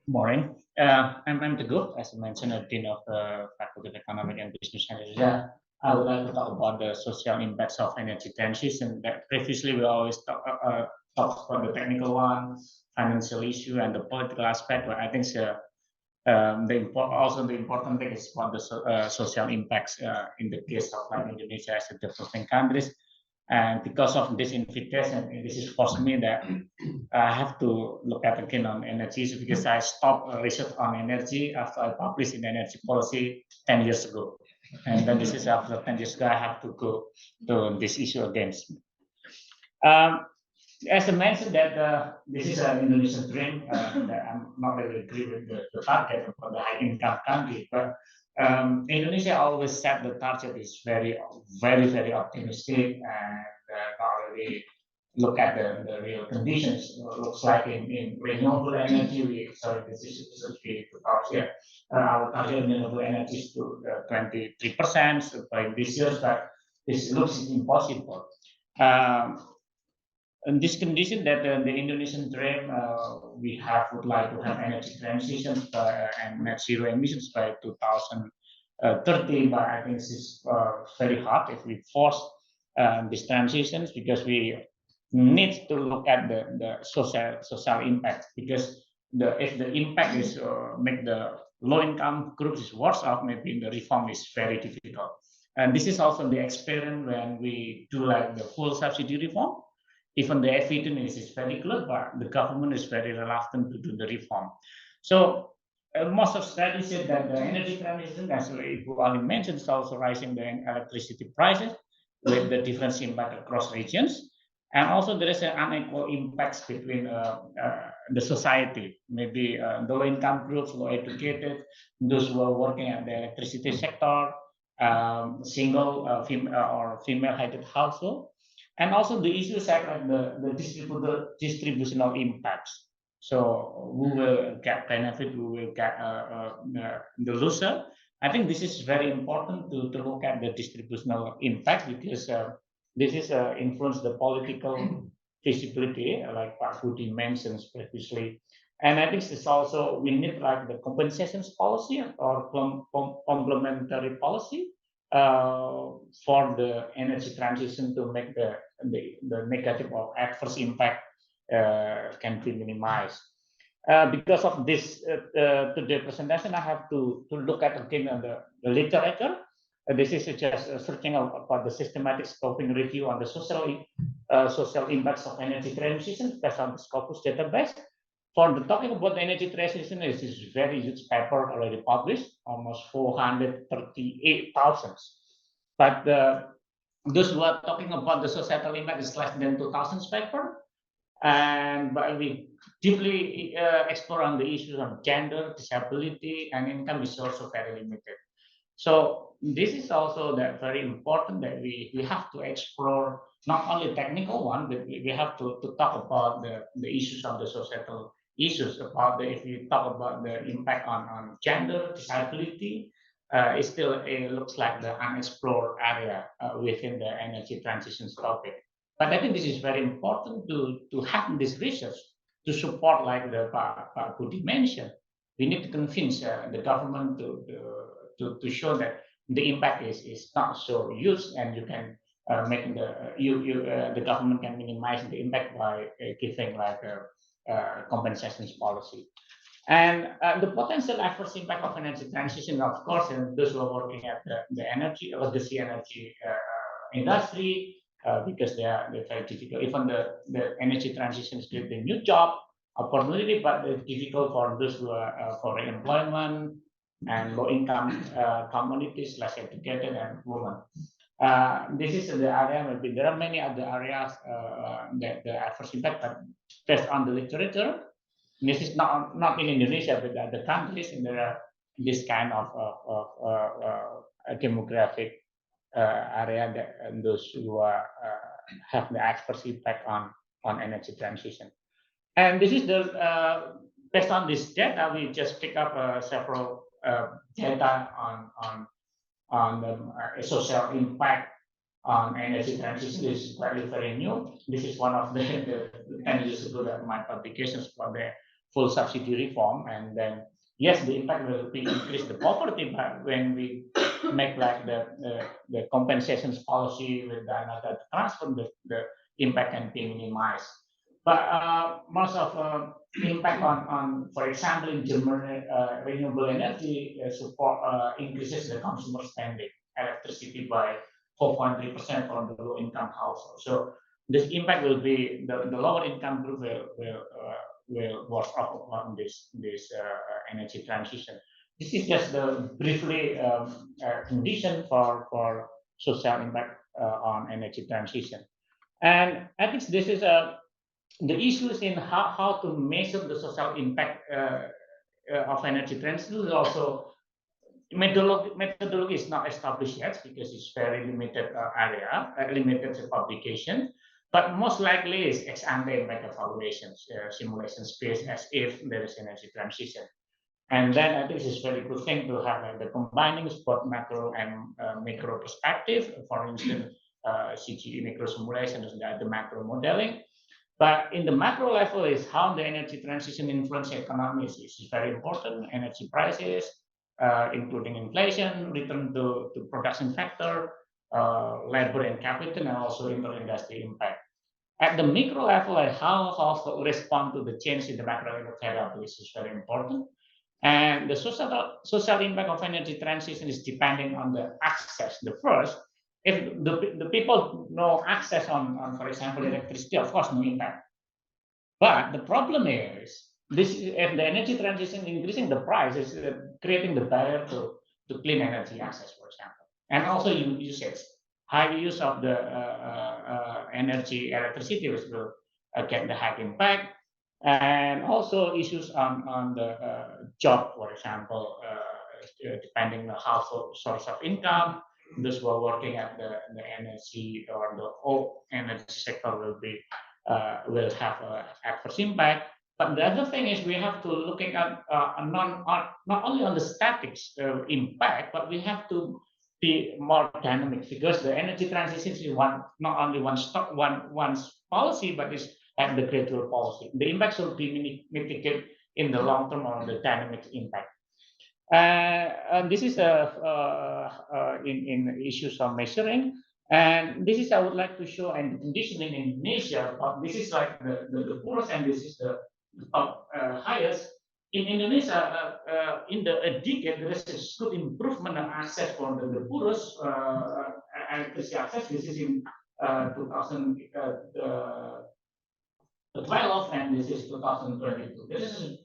morning. I'm Teguh, as I mentioned, a dean of the Faculty of Economics and Business Indonesia. I would like to talk about the social impacts of energy transition. That previously we always talk about the technical one, financial issue, and the political aspect. But I think also the important thing is about the social impacts in the case of like Indonesia as a developing countries. And because of this invitation, this is forced me that I have to look at again on energy, because I stopped research on energy after I published in energy policy 10 years ago. And then this is after 10 years ago, I have to go to this issue again. As I mentioned that this is an Indonesian dream, that I'm not really agree with the target for the high income country, but Indonesia always set the target is very optimistic and not really look at the real conditions. Looks like in renewable energy, this is our target renewable energy is to 23% by this year, but this looks impossible. In this condition that the Indonesian dream we would like to have energy transitions and net zero emissions by 2030, but I think this is very hard if we force these transitions, because we need to look at the social impact, because if the impact is make the low income groups is worse off, maybe the reform is very difficult. And this is also the experience when we do like the full subsidy reform. Even the evidence is very good, but the government is very reluctant to do the reform. So most of studies say that the energy transition, as Alin mentioned, is also rising the electricity prices with the different impact across regions. And also there is an unequal impacts between the society, maybe the low income groups, low educated, those who are working at the electricity sector, single or female-headed household. And also the issues like the distributional impacts. So who will get benefit, who will get the loser. I think this is very important to look at the distributional impact, because this is influence the political feasibility, like Pak Budy mentions previously. And I think this also, we need like the compensations policy or complementary policy for the energy transition to make the negative or adverse impact can be minimized. Because of this, today's presentation, I have to look at again the literature. This is just searching about the systematic scoping review on the social impacts of energy transition based on the Scopus database. For the talking about the energy transition, this is very huge paper already published, almost 438,000. But those who are talking about the societal impact is less than 2,000 paper. And but we deeply explore on the issues of gender, disability, and income is also very limited. So this is also that very important that we have to explore not only technical one, but we have to talk about the issues of the societal issues about the, if we talk about the impact on gender, disability, it still looks like the unexplored area within the energy transition topic. But I think this is very important to have this research to support, like the Pak Budy mentioned. We need to convince the government to show that the impact is not so huge, and you can make the government can minimize the impact by giving like a compensation policy. And the potential adverse impact of energy transition, of course, and those who are working at the energy, legacy energy industry, because they're very difficult. Even the energy transition is creating new job opportunity, but it's difficult for those who are for employment and low income communities, less educated, and women. This is the area. Maybe there are many other areas that the adverse impact, but based on the literature, this is not in Indonesia, but other countries, and there are this kind of demographic area that and those who are, have the adverse impact on energy transition. And this is the based on this data, we just pick up several data on the social impact on energy transition. This is very new. This is one of the 10 years ago that my publications for the full subsidy reform, and then yes, the impact will be increase the poverty, but when we make like the compensations policy with another transfer, the impact can be minimized. But most of impact on, for example, in Germany, renewable energy support increases the consumer spending electricity by 4.3% for the low income household. So this impact will be the lower income group will worse off on this energy transition. This is just the briefly condition for social impact on energy transition. And I think this is the issues in how to measure the social impact of energy transition is also methodology is not established yet because it's very limited area, limited publication. But most likely is ex ante impact evaluations, simulations based as if there is energy transition. And then I think it's a very good thing to have the combining both macro and micro perspective. For instance, CGE micro simulation is the macro modeling. But in the macro level is how the energy transition influence economies is very important. Energy prices, including inflation, return to production factor, labor and capital, and also inter-industry impact. At the micro level, how households respond to the change in the macro variables is very important. And the social impact of energy transition is depending on the access. The first, if the people no access on, for example, electricity, of course, no impact. But the problem is, if the energy transition increasing the price, is creating the barrier to clean energy access, for example. And also usage. High use of the energy, electricity will get the high impact, and also issues on the job, for example, depending on the household source of income. Those who are working at the energy or the whole energy sector will have an adverse impact. But the other thing is we have to looking at not only on the statics impact, but we have to be more dynamic because the energy transition is not only one policy, but it's at the gradual policy. The impact should be mitigated in the long term on the dynamic impact. And this is in issues of measuring. And this is I would like to show and condition in Indonesia. This is like the poorest, and this is the highest. in Indonesia, in the decade, there is a good improvement of access for the poorest electricity access. This is in 2012, and this is 2022. This is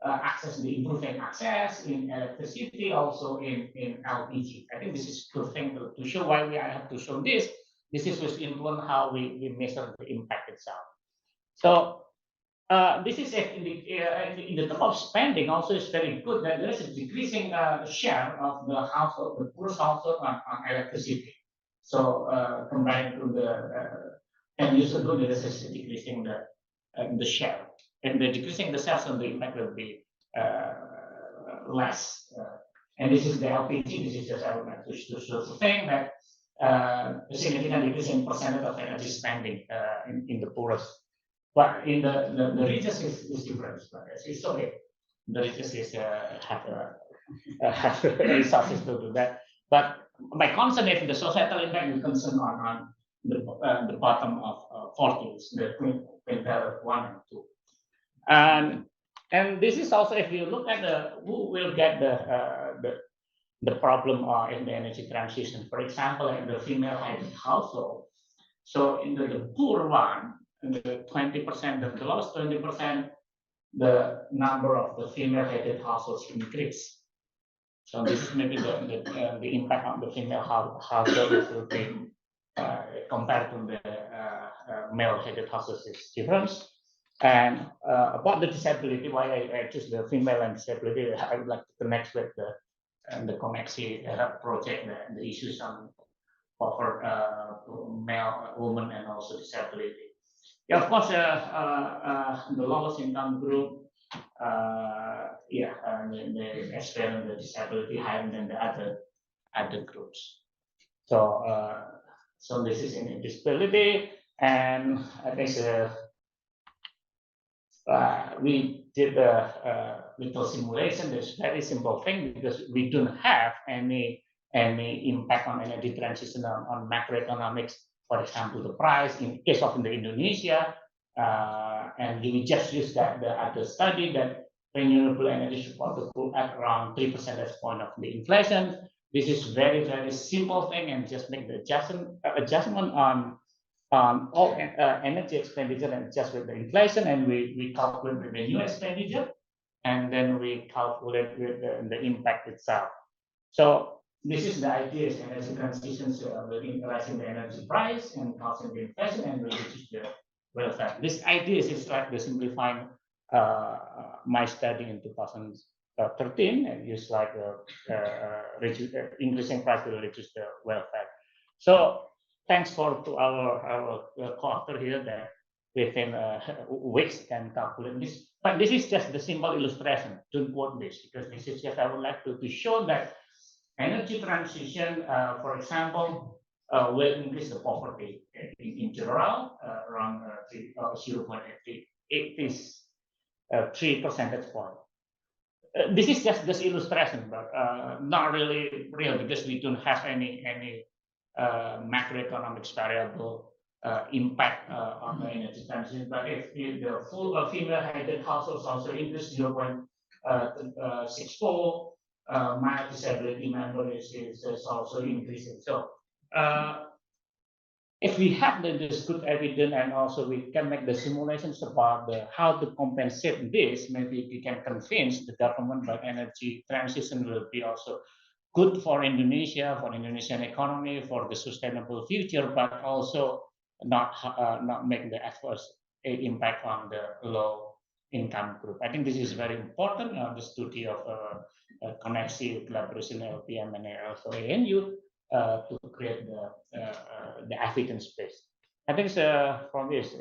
access, the improving access in electricity, also in LPG. I think this is a good thing to show why I have to show this. This is which influence how we measure the impact itself. So this is in the term of spending also is very good that there is a decreasing share of the household, the poorest household on electricity. So compared to the 10 years ago, there is a decreasing the share, and the decreasing the share, so the impact will be less. And this is the LPG. This is just I would like to show the thing that a significant decrease in percentage of energy spending in the poorest. But in the regions is different. But it's okay. The regions is have resources to do that. But my concern is the societal impact is concerned on the bottom of 40, the quintile 1 and 2. And this is also, if you look at who will get the problem in the energy transition. For example, in the female-headed household. So in the poor one, the 20%, the lowest 20%, the number of the female-headed households increase. So this is maybe the impact on the female household will be compared to the male-headed households is different. And about the disability, why I choose the female and disability, I would like to connect with the Koneksi project, the issues on for male, women, and also disability. Yeah, of course, the lowest income group, they experience the disability higher than the other groups. So, so this is in disability, and I think we did a little simulation. This very simple thing because we don't have any impact on energy transition on macroeconomics. For example, the price in case of Indonesia, and we just use that the other study that renewable energy support the pool at around 3 percentage point of the inflation. This is very simple thing, and just make the adjustment on all energy expenditure and just with the inflation, and we calculate with the new expenditure, and then we calculate with the impact itself. So this is the idea: is energy transitions with increasing the energy price and causing the inflation and reduce the welfare. This idea is like the simplifying my study in 2013, and use like increasing price will reduce the welfare. So thanks to our co-author here that within weeks can calculate this. But this is just the simple illustration. Don't quote this because this is just I would like to show that energy transition, for example, will increase the poverty in general around 0.8. It is 3 percentage point. This is just this illustration, but not really real because we don't have any macroeconomics variable impact on the energy transition. But if the full female-headed households also increase 0.64, mild disability member is also increasing. So if we have this good evidence and also we can make the simulations about how to compensate this, maybe we can convince the government that energy transition will be also good for Indonesia, for Indonesian economy, for the sustainable future, but also not make the adverse impact on the low income group. I think this is very important. The study of Koneksi collaboration LPM and also ANU to create the evidence base. I think from this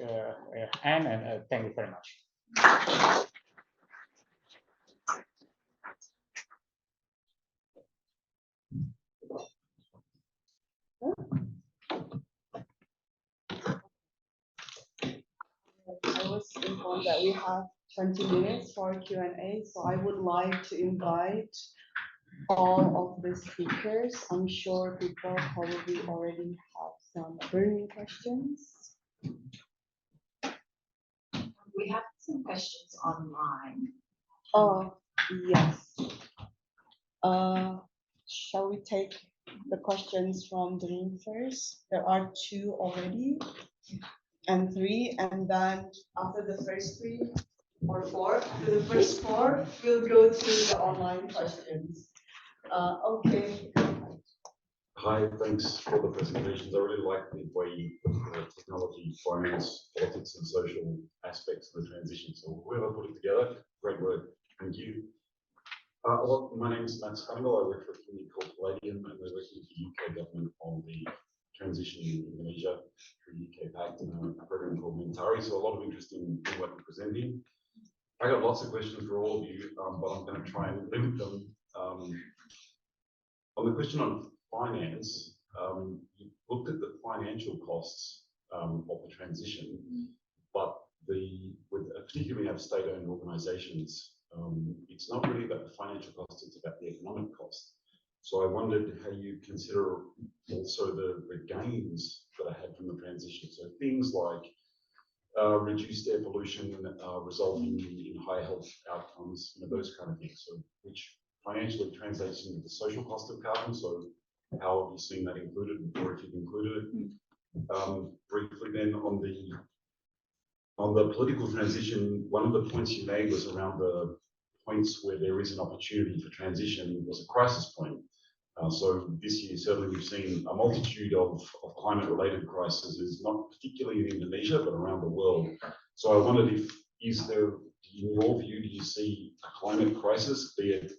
and thank you very much. I was informed that we have 20 minutes for Q&A, so I would like to invite all of the speakers. I'm sure people probably already have some burning questions. We have some questions online. Oh, yes. Shall we take the questions from the room first? There are 2 already, and 3, and then after the first 3 or 4, after the first 4, we'll go to the online questions. Okay. Hi, thanks for the presentations. I really like the way you put the technology, finance, politics, and social aspects of the transition. So whoever put it together, great work. Thank you. Well, my name is Matt Scundle. I work for a company called Palladium, and we're working with the UK government on the transition in Indonesia through UK Pact and a program called Mentari. So a lot of interesting work you're presenting. I got lots of questions for all of you, but I'm going to try and limit them. On the question on finance, you looked at the financial costs of the transition, but particularly we have state-owned organisations. It's not really about the financial cost; it's about the economic cost. So I wondered how you consider also the gains that I had from the transition. So things like reduced air pollution, resulting in higher health outcomes, those kind of things. So which financially translates into the social cost of carbon. So how have you seen that included, or if you've included it? Briefly then on the political transition, one of the points you made was around the points where there is an opportunity for transition was a crisis point. So this year, certainly we've seen a multitude of climate-related crises, not particularly in Indonesia, but around the world. So I wondered is there, in your view, do you see a climate crisis, be it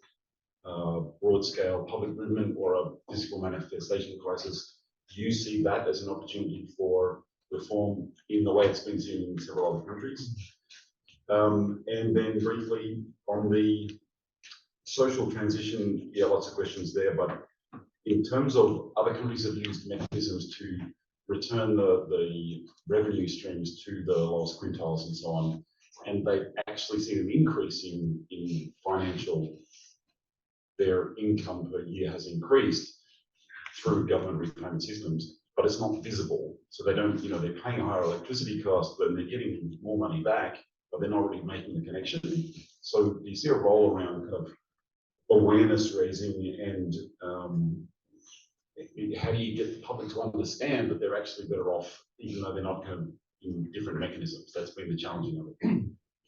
broad-scale public movement or a physical manifestation crisis? Do you see that as an opportunity for reform in the way it's been seen in several other countries? And then briefly on the social transition, yeah, lots of questions there, but in terms of other countries have used mechanisms to return the revenue streams to the lowest quintiles and so on, and they've actually seen an increase in financial, their income per year has increased through government repayment systems, but it's not visible. So they don't, they're paying a higher electricity cost, but they're getting more money back, but they're not really making the connection. So do you see a role around kind of awareness raising and how do you get the public to understand that they're actually better off, even though they're not kind of in different mechanisms? That's been the challenging of it.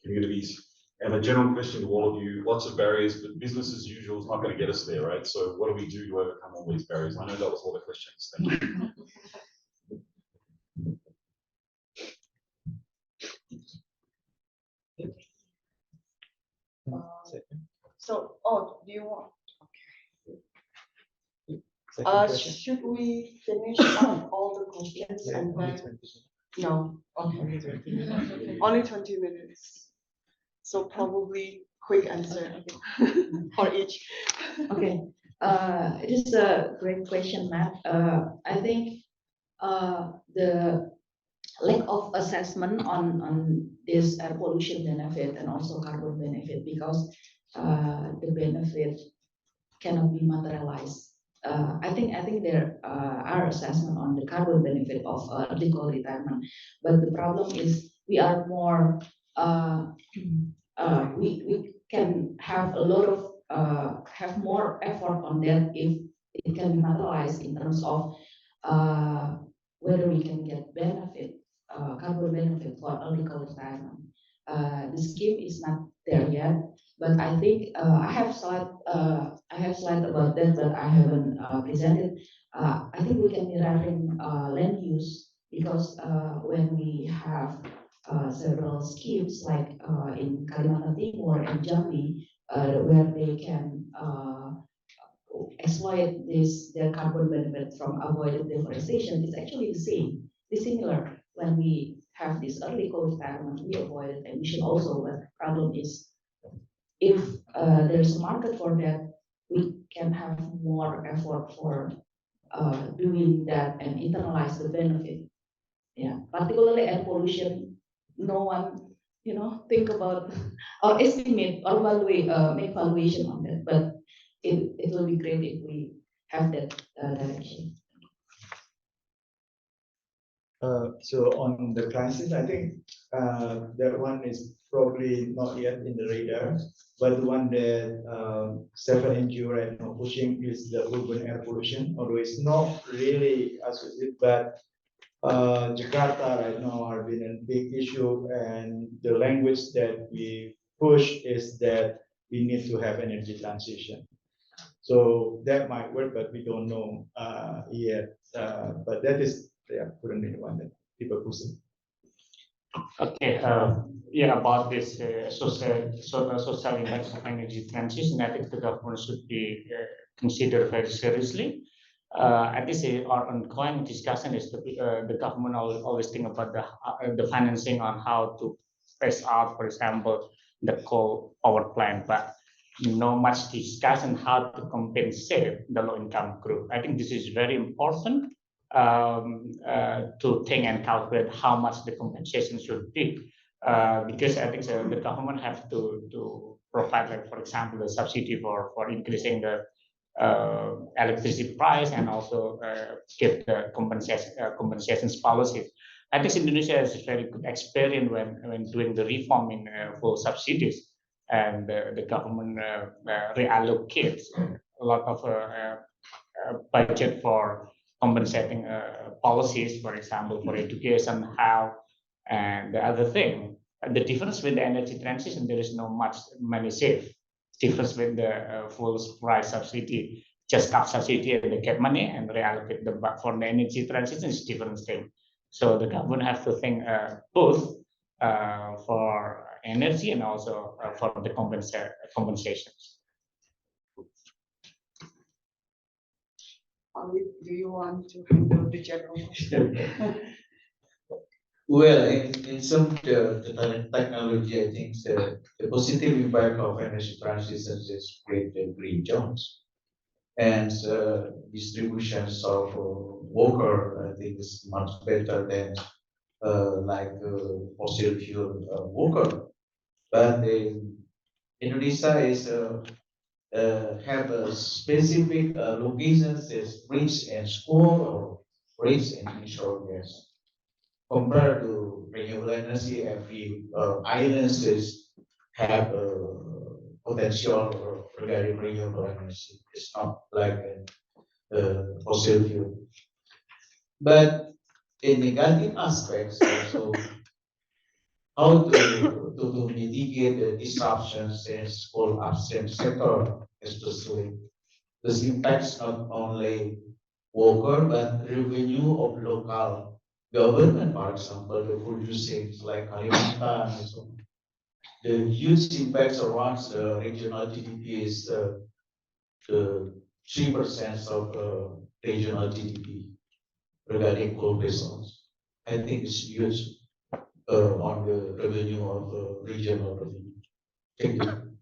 Communities. And a general question to all of you, lots of barriers, but business as usual is not going to get us there, right? So what do we do to overcome all these barriers? I know that was all the questions. Thank you. Do you want? Should we finish up all the questions and then? No. Okay. Only 20 minutes. So probably quick answer for each. Okay. It is a great question, Matt. I think the lack of assessment on this air pollution benefit and also carbon benefit, because the benefit cannot be materialized. I think there are assessment on the carbon benefit of legal retirement, but the problem is we are more we can have a lot of have more effort on that if it can be materialized in terms of whether we can get benefit, carbon benefit for early retirement. The scheme is not there yet, but I think I have slide about that, but I haven't presented. I think we can mirroring land use, because when we have several schemes like in Kalimantan Timur and Jambi, where they can exploit their carbon benefit from avoided deforestation, it's actually the same. It's similar. When we have this early co-retirement, we avoided emission also, but the problem is if there's a market for that, we can have more effort for doing that and internalize the benefit. Yeah, particularly air pollution, no one, think about or estimate or make valuation on that, but it will be great if we have that direction. So on the crisis, I think that one is probably not yet in the radar, but the one that several NGO right now pushing is the urban air pollution, although it's not really associated, but Jakarta right now have been a big issue, and the language that we push is that we need to have energy transition. So that might work, but we don't know yet. But that is currently the one that people pushing. Okay, yeah, about this social impacts of energy transition, I think the government should be considered very seriously. At this our ongoing discussion is the government always think about the financing on how to phase out, for example, the coal power plant, but no much discussion how to compensate the low-income group. I think this is very important to think and calculate how much the compensation should be. Because I think the government have to provide, like, for example, the subsidy for increasing the electricity price, and also give the compensations policies. I think Indonesia has a very good experience when doing the reform in full subsidies, and the government reallocates a lot of budget for compensating policies, for example, for education, health, and the other thing. The difference with the energy transition, there is no much money saved. Difference with the full price subsidy, just cut subsidy and they get money and reallocate the back for the energy transition is different thing. So the government have to think both for energy and also for the compensations. Do you want to handle the general question? Well, in some the technology, I think the positive impact of energy transition is create the green jobs, and distributions of worker, I think, is much better than like fossil fuel worker. But Indonesia is have a specific locations as rich in coal or rich in natural gas. Compared to renewable energy, every islands is have potential regarding renewable energy. It's not like fossil fuel. But in negative aspects also, how to mitigate the disruptions in coal upstream sector, especially this impacts not only worker but revenue of local government, for example, the producing like Kalimantan. So the huge impacts around the regional GDP is the 3% of regional GDP regarding coal resource. I think it's huge on the revenue of regional revenue. Thank you.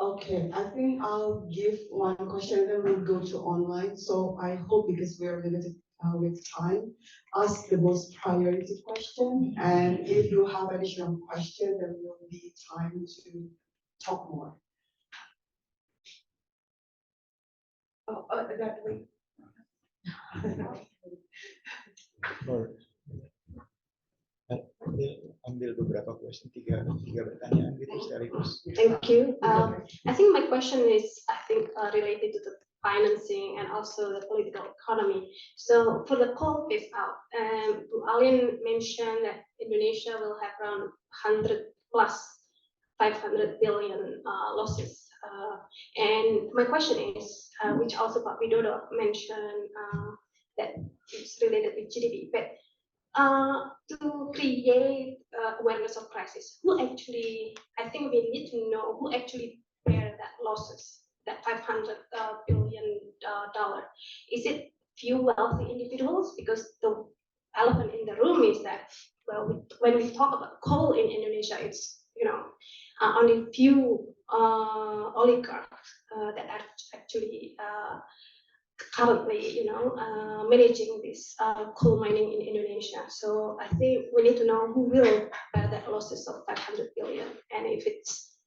Okay, I think I'll give one question, then we'll go to online. So I hope, because we are limited with time, ask the most priority question. And if you have additional question, there will be time to talk more. Oh, that way. Ambil beberapa question, tiga pertanyaan gitu sekaligus. Thank you. I think my question is, related to the financing and also the political economy. So for the coal phase out, Alin mentioned that Indonesia will have around 100 plus 500 billion losses. And my question is, which also Pak Widodo mentioned, that it's related with GDP, but to create awareness of crisis, who actually, I think we need to know who actually bear that losses, that $500 billion. Is it few wealthy individuals? Because the elephant in the room is that, well, when we talk about coal in Indonesia, it's, only few oligarchs that are actually currently, managing this coal mining in Indonesia. So I think we need to know who will bear that losses of 500 billion. And if it's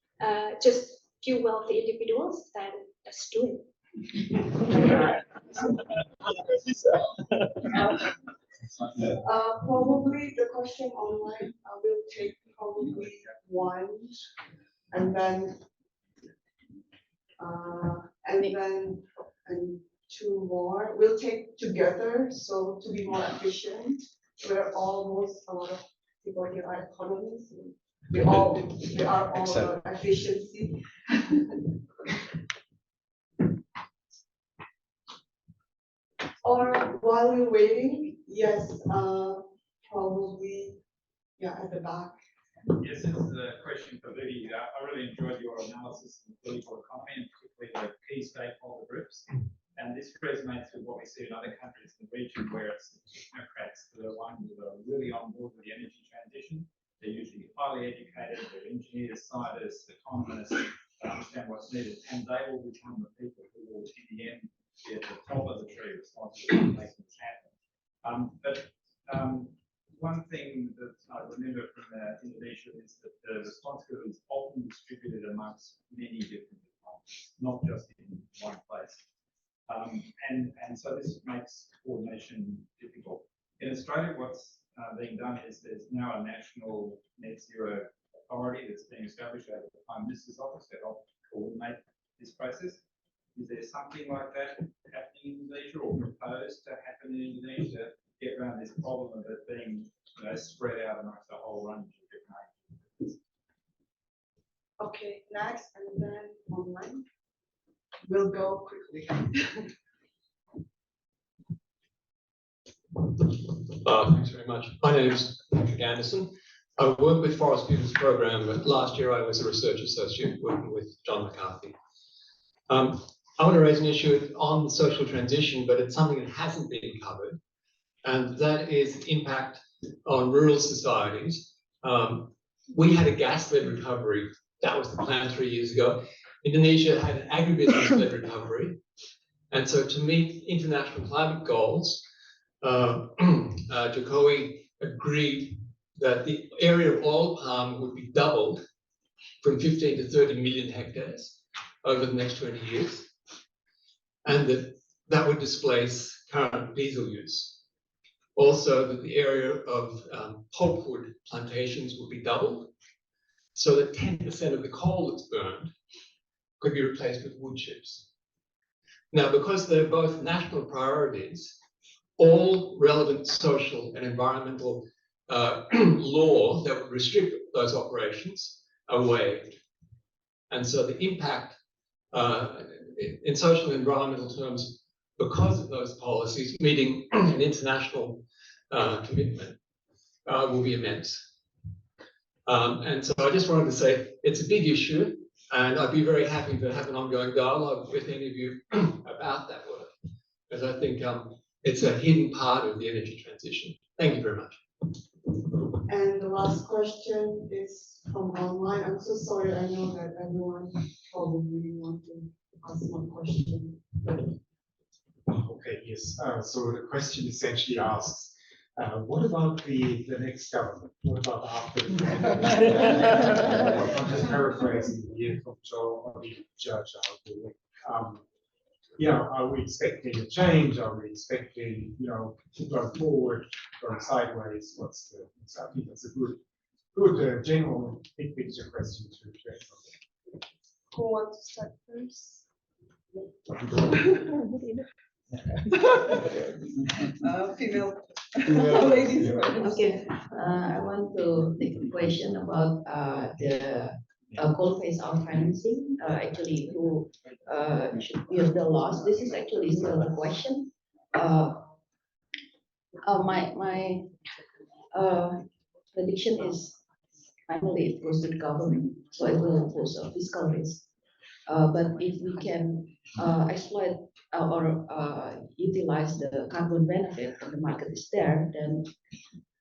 just few wealthy individuals, then let's do it. Probably the question online will take probably one, and then and two more. We'll take together, so to be more efficient. We're almost a lot of people here are economists. We are all about efficiency. Or while we're waiting, yes, probably, yeah, at the back. Yes, this is a question for Budy. I really enjoyed your analysis of the political economy and particularly the key stakeholder groups. And this resonates with what we see in other countries in the region where it's the technocrats that are the ones that are really on board with the energy transition. They're usually highly educated, they're engineers, scientists, economists, they understand what's needed, and they will become the people who will, in the end, be at the top of the tree responsible for making this happen. One thing that I remember from Indonesia is that the responsibility is often distributed amongst many different departments, not just in one place. And so this makes coordination difficult. In Australia, what's being done is there's now a national net zero authority that's being established over the Prime Minister's office to help coordinate this process. Is there something like that happening in Indonesia or proposed to happen in Indonesia to get around this problem of it being spread out amongst a whole range of different agencies? Okay, next, and then online. We'll go quickly. Thanks very much. My name is Patrick Anderson. I work with Forest Futures Program, but last year I was a research associate working with John McCarthy. I want to raise an issue on social transition, but it's something that hasn't been covered, and that is the impact on rural societies. We had a gas-led recovery. That was the plan 3 years ago. Indonesia had an agribusiness-led recovery. And so to meet international climate goals, Jokowi agreed that the area of oil palm would be doubled from 15 to 30 million hectares over the next 20 years, and that would displace current diesel use. Also, that the area of pulpwood plantations would be doubled, so that 10% of the coal that's burned could be replaced with wood chips. Now, because they're both national priorities, all relevant social and environmental law that would restrict those operations are waived. And so the impact in social and environmental terms, because of those policies, meeting an international commitment, will be immense. And so I just wanted to say it's a big issue, and I'd be very happy to have an ongoing dialogue with any of you about that work, because I think it's a hidden part of the energy transition. Thank you very much. And the last question is from online. I'm so sorry, I know that everyone probably want to ask one question. Okay, yes. So the question essentially asks, what about the next government? What about after? I'm just paraphrasing here from Joe or the judge. Yeah, are we expecting a change? Are we expecting, going forward, going sideways? What's the? So I think that's a good general big picture question to address. Who wants to start first? Female ladies. Okay, I want to take a question about the coal phase out financing. Actually, who should bear the loss? This is actually still a question. My prediction is finally it goes to the government, so it will pose a fiscal risk. But if we can exploit or utilize the carbon benefit and the market is there, then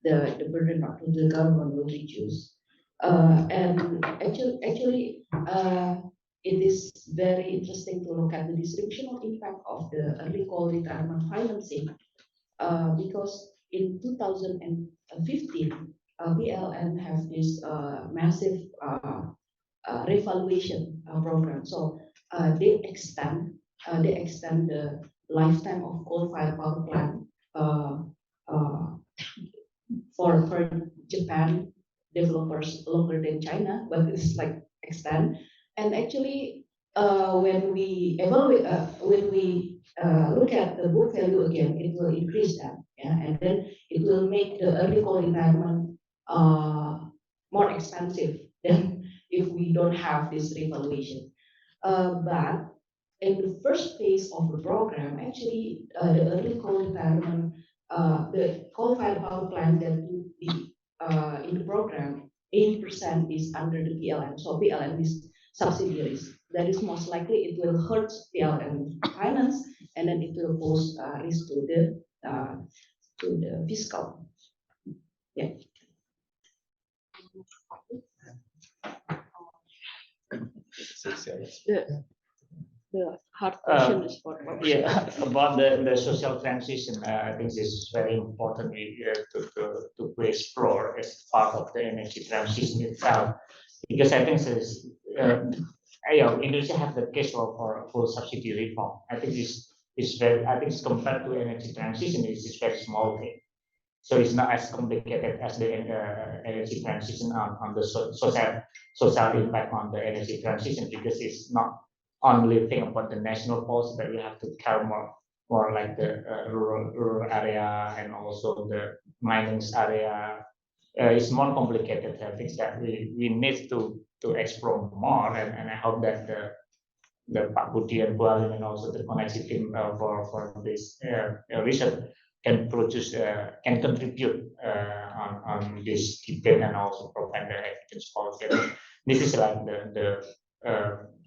the burden of the government will reduce. And actually, it is very interesting to look at the distributional impact of the early coal retirement financing, because in 2015, BLN have this massive revaluation program. So they extend the lifetime of coal-fired power plant for Japan developers longer than China, but it's like extend. And actually, when we evaluate, when we look at the book value again, it will increase that, yeah, and then it will make the early coal retirement more expensive than if we don't have this revaluation. But in the first phase of the program, actually, the early coal retirement, the coal-fired power plant that would be in the program, 80% is under the PLN. So PLN is subsidiaries. That is most likely it will hurt PLN finance, and then it will pose risk to the fiscal. Yeah. The hard question is for yeah, about the social transition. I think this is very important to explore as part of the energy transition itself, because I think this, Indonesia have the case for a full subsidy reform. I think this is very. I think compared to energy transition, this is very small thing. So it's not as complicated as the energy transition on the social impact on the energy transition, because it's not only think about the national policy, but we have to care more like the rural area and also the mining area. It's more complicated things that we need to explore more, and I hope that the Pak Budy and Alin and also the connected team for this research can produce can contribute on this debate and also provide the evidence policy. This is like the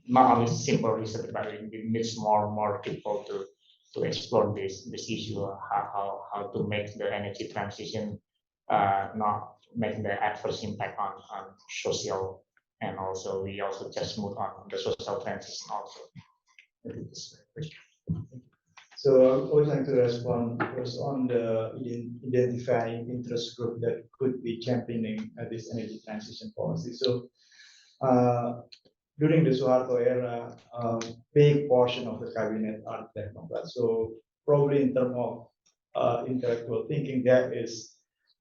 not only simple research, but it needs more people to explore this issue, how to make the energy transition not make the adverse impact on social, and also we also just move on the social transition also. So I would like to respond first on the identifying interest group that could be championing this energy transition policy. So during the Suharto era, big portion of the cabinet are technocrats. So probably in terms of intellectual thinking, that is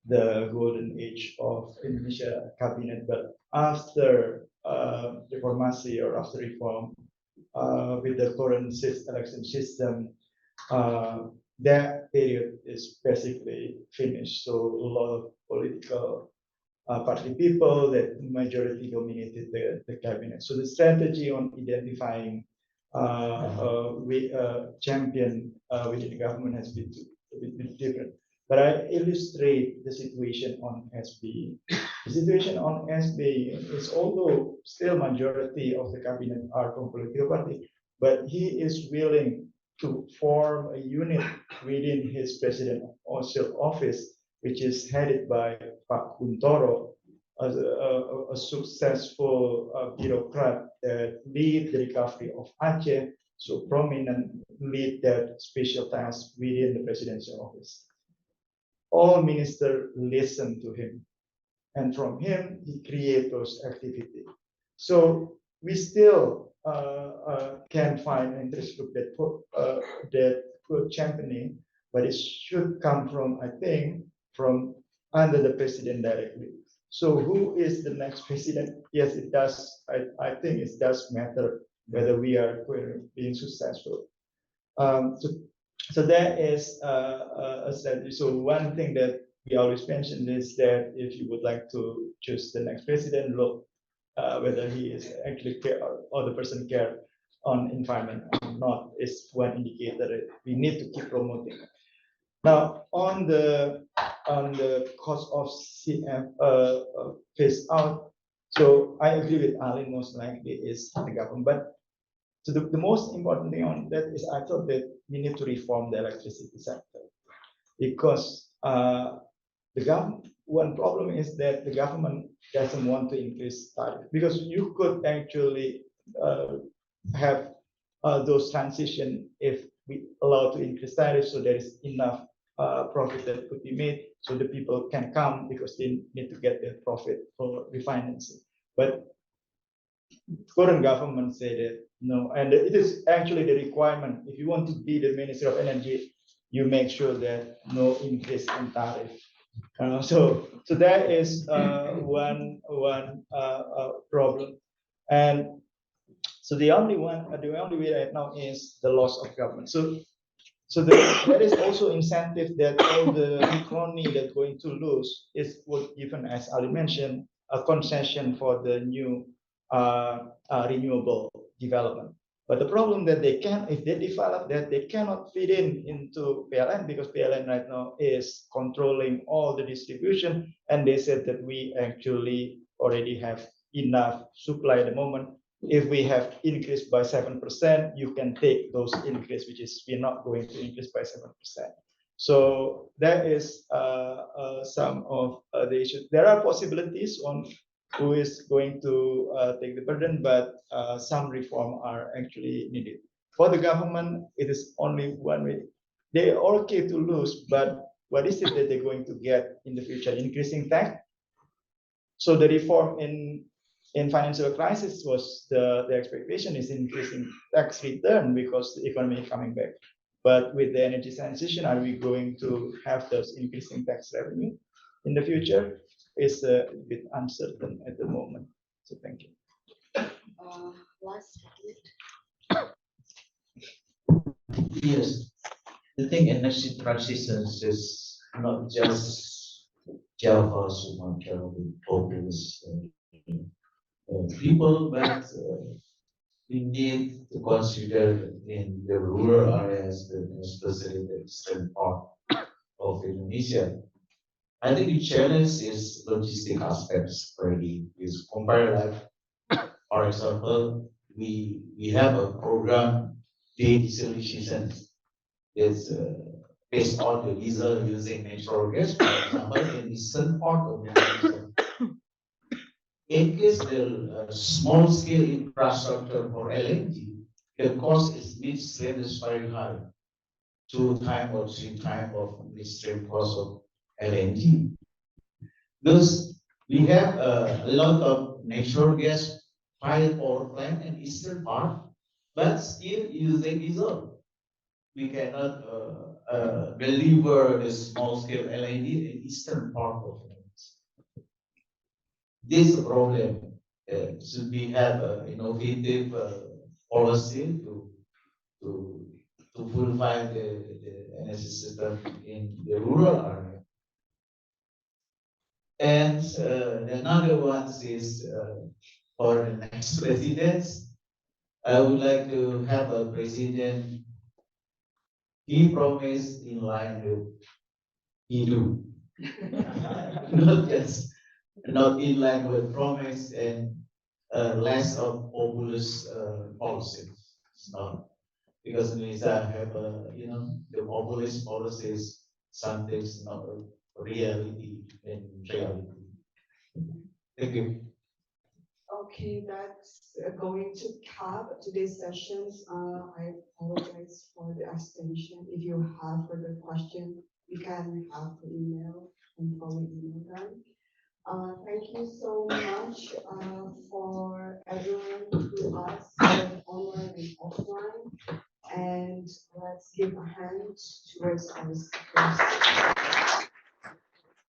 the golden age of Indonesia cabinet. But after reformasi or after reform, with the current election system, that period is basically finished. So a lot of political party people that majority dominated the cabinet. So the strategy on identifying champion within the government has been a bit different. But I illustrate the situation on SB. The situation on SB is, although still majority of the cabinet are from political party, but he is willing to form a unit within his presidential office, which is headed by Pak Kuntoro, a successful bureaucrat that lead the recovery of Aceh, so prominent lead that special task within the presidential office. All ministers listen to him, and from him he create those activities. So we still can find an interest group that could championing, but it should come from, I think, from under the president directly. So who is the next president? Yes, it does. I think it does matter whether we are being successful. So that is a strategy. So one thing that we always mention is that if you would like to choose the next president, look whether he is actually care or the person care on environment or not is one indicator that we need to keep promoting. Now on the cost of CF phase out, so I agree with Alin, most likely is the government, but so the most important thing on that is I thought that we need to reform the electricity sector, because one problem is that the government doesn't want to increase tariff, because you could actually have those transition if we allow to increase tariff, so there is enough profit that could be made, so the people can come because they need to get their profit for refinancing. But current government say that no, and it is actually the requirement. If you want to be the Minister of Energy, you make sure that no increase in tariff So that is one problem, and so the only way right now is the loss of government. So there is also incentive that all the economy that's going to lose is what, even as Ali mentioned, a concession for the new renewable development. But the problem that they can, if they develop that, they cannot fit into PLN, because PLN right now is controlling all the distribution, and they said that we actually already have enough supply at the moment. If we have increased by 7%, you can take those increase, which is we're not going to increase by 7%. So that is some of the issues. There are possibilities on who is going to take the burden, but some reform are actually needed. For the government, it is only one way. They are okay to lose, but what is it that they're going to get in the future? Increasing tax. So the reform in financial crisis was the expectation is increasing tax return because the economy is coming back. But with the energy transition, are we going to have those increasing tax revenue in the future? Is a bit uncertain at the moment. So thank you. Last Yes, the thing energy transitions is not just Java, Sumatra, populous people, but we need to consider in the rural areas, especially the eastern part of Indonesia. I think the challenge is logistic aspects already. Is compare like, for example, we have a program de-dieselization. It's based on the diesel using natural gas, for example, in the eastern part of Indonesia. In case the small scale infrastructure for LNG, the cost is midstream is very high, 2 times or 3 times of midstream cost of LNG. Thus, we have a lot of natural gas fired power plant in eastern part, but still using diesel. We cannot deliver the small scale LNG in eastern part of Indonesia. This is a problem. Should we have an innovative policy to fulfill the energy system in the rural area? And another one is for the next president. I would like to have a president. He promised in line with he do, not in line with promise and less of populist policies. It's not because Indonesia have the populist policies. Something's not a reality in reality. Thank you. Okay, that's going to cap today's sessions. I apologize for the extension. If you have further questions, you can have the email and probably email them. Thank you so much for everyone who asked both online and offline. And let's give a hand towards our speakers.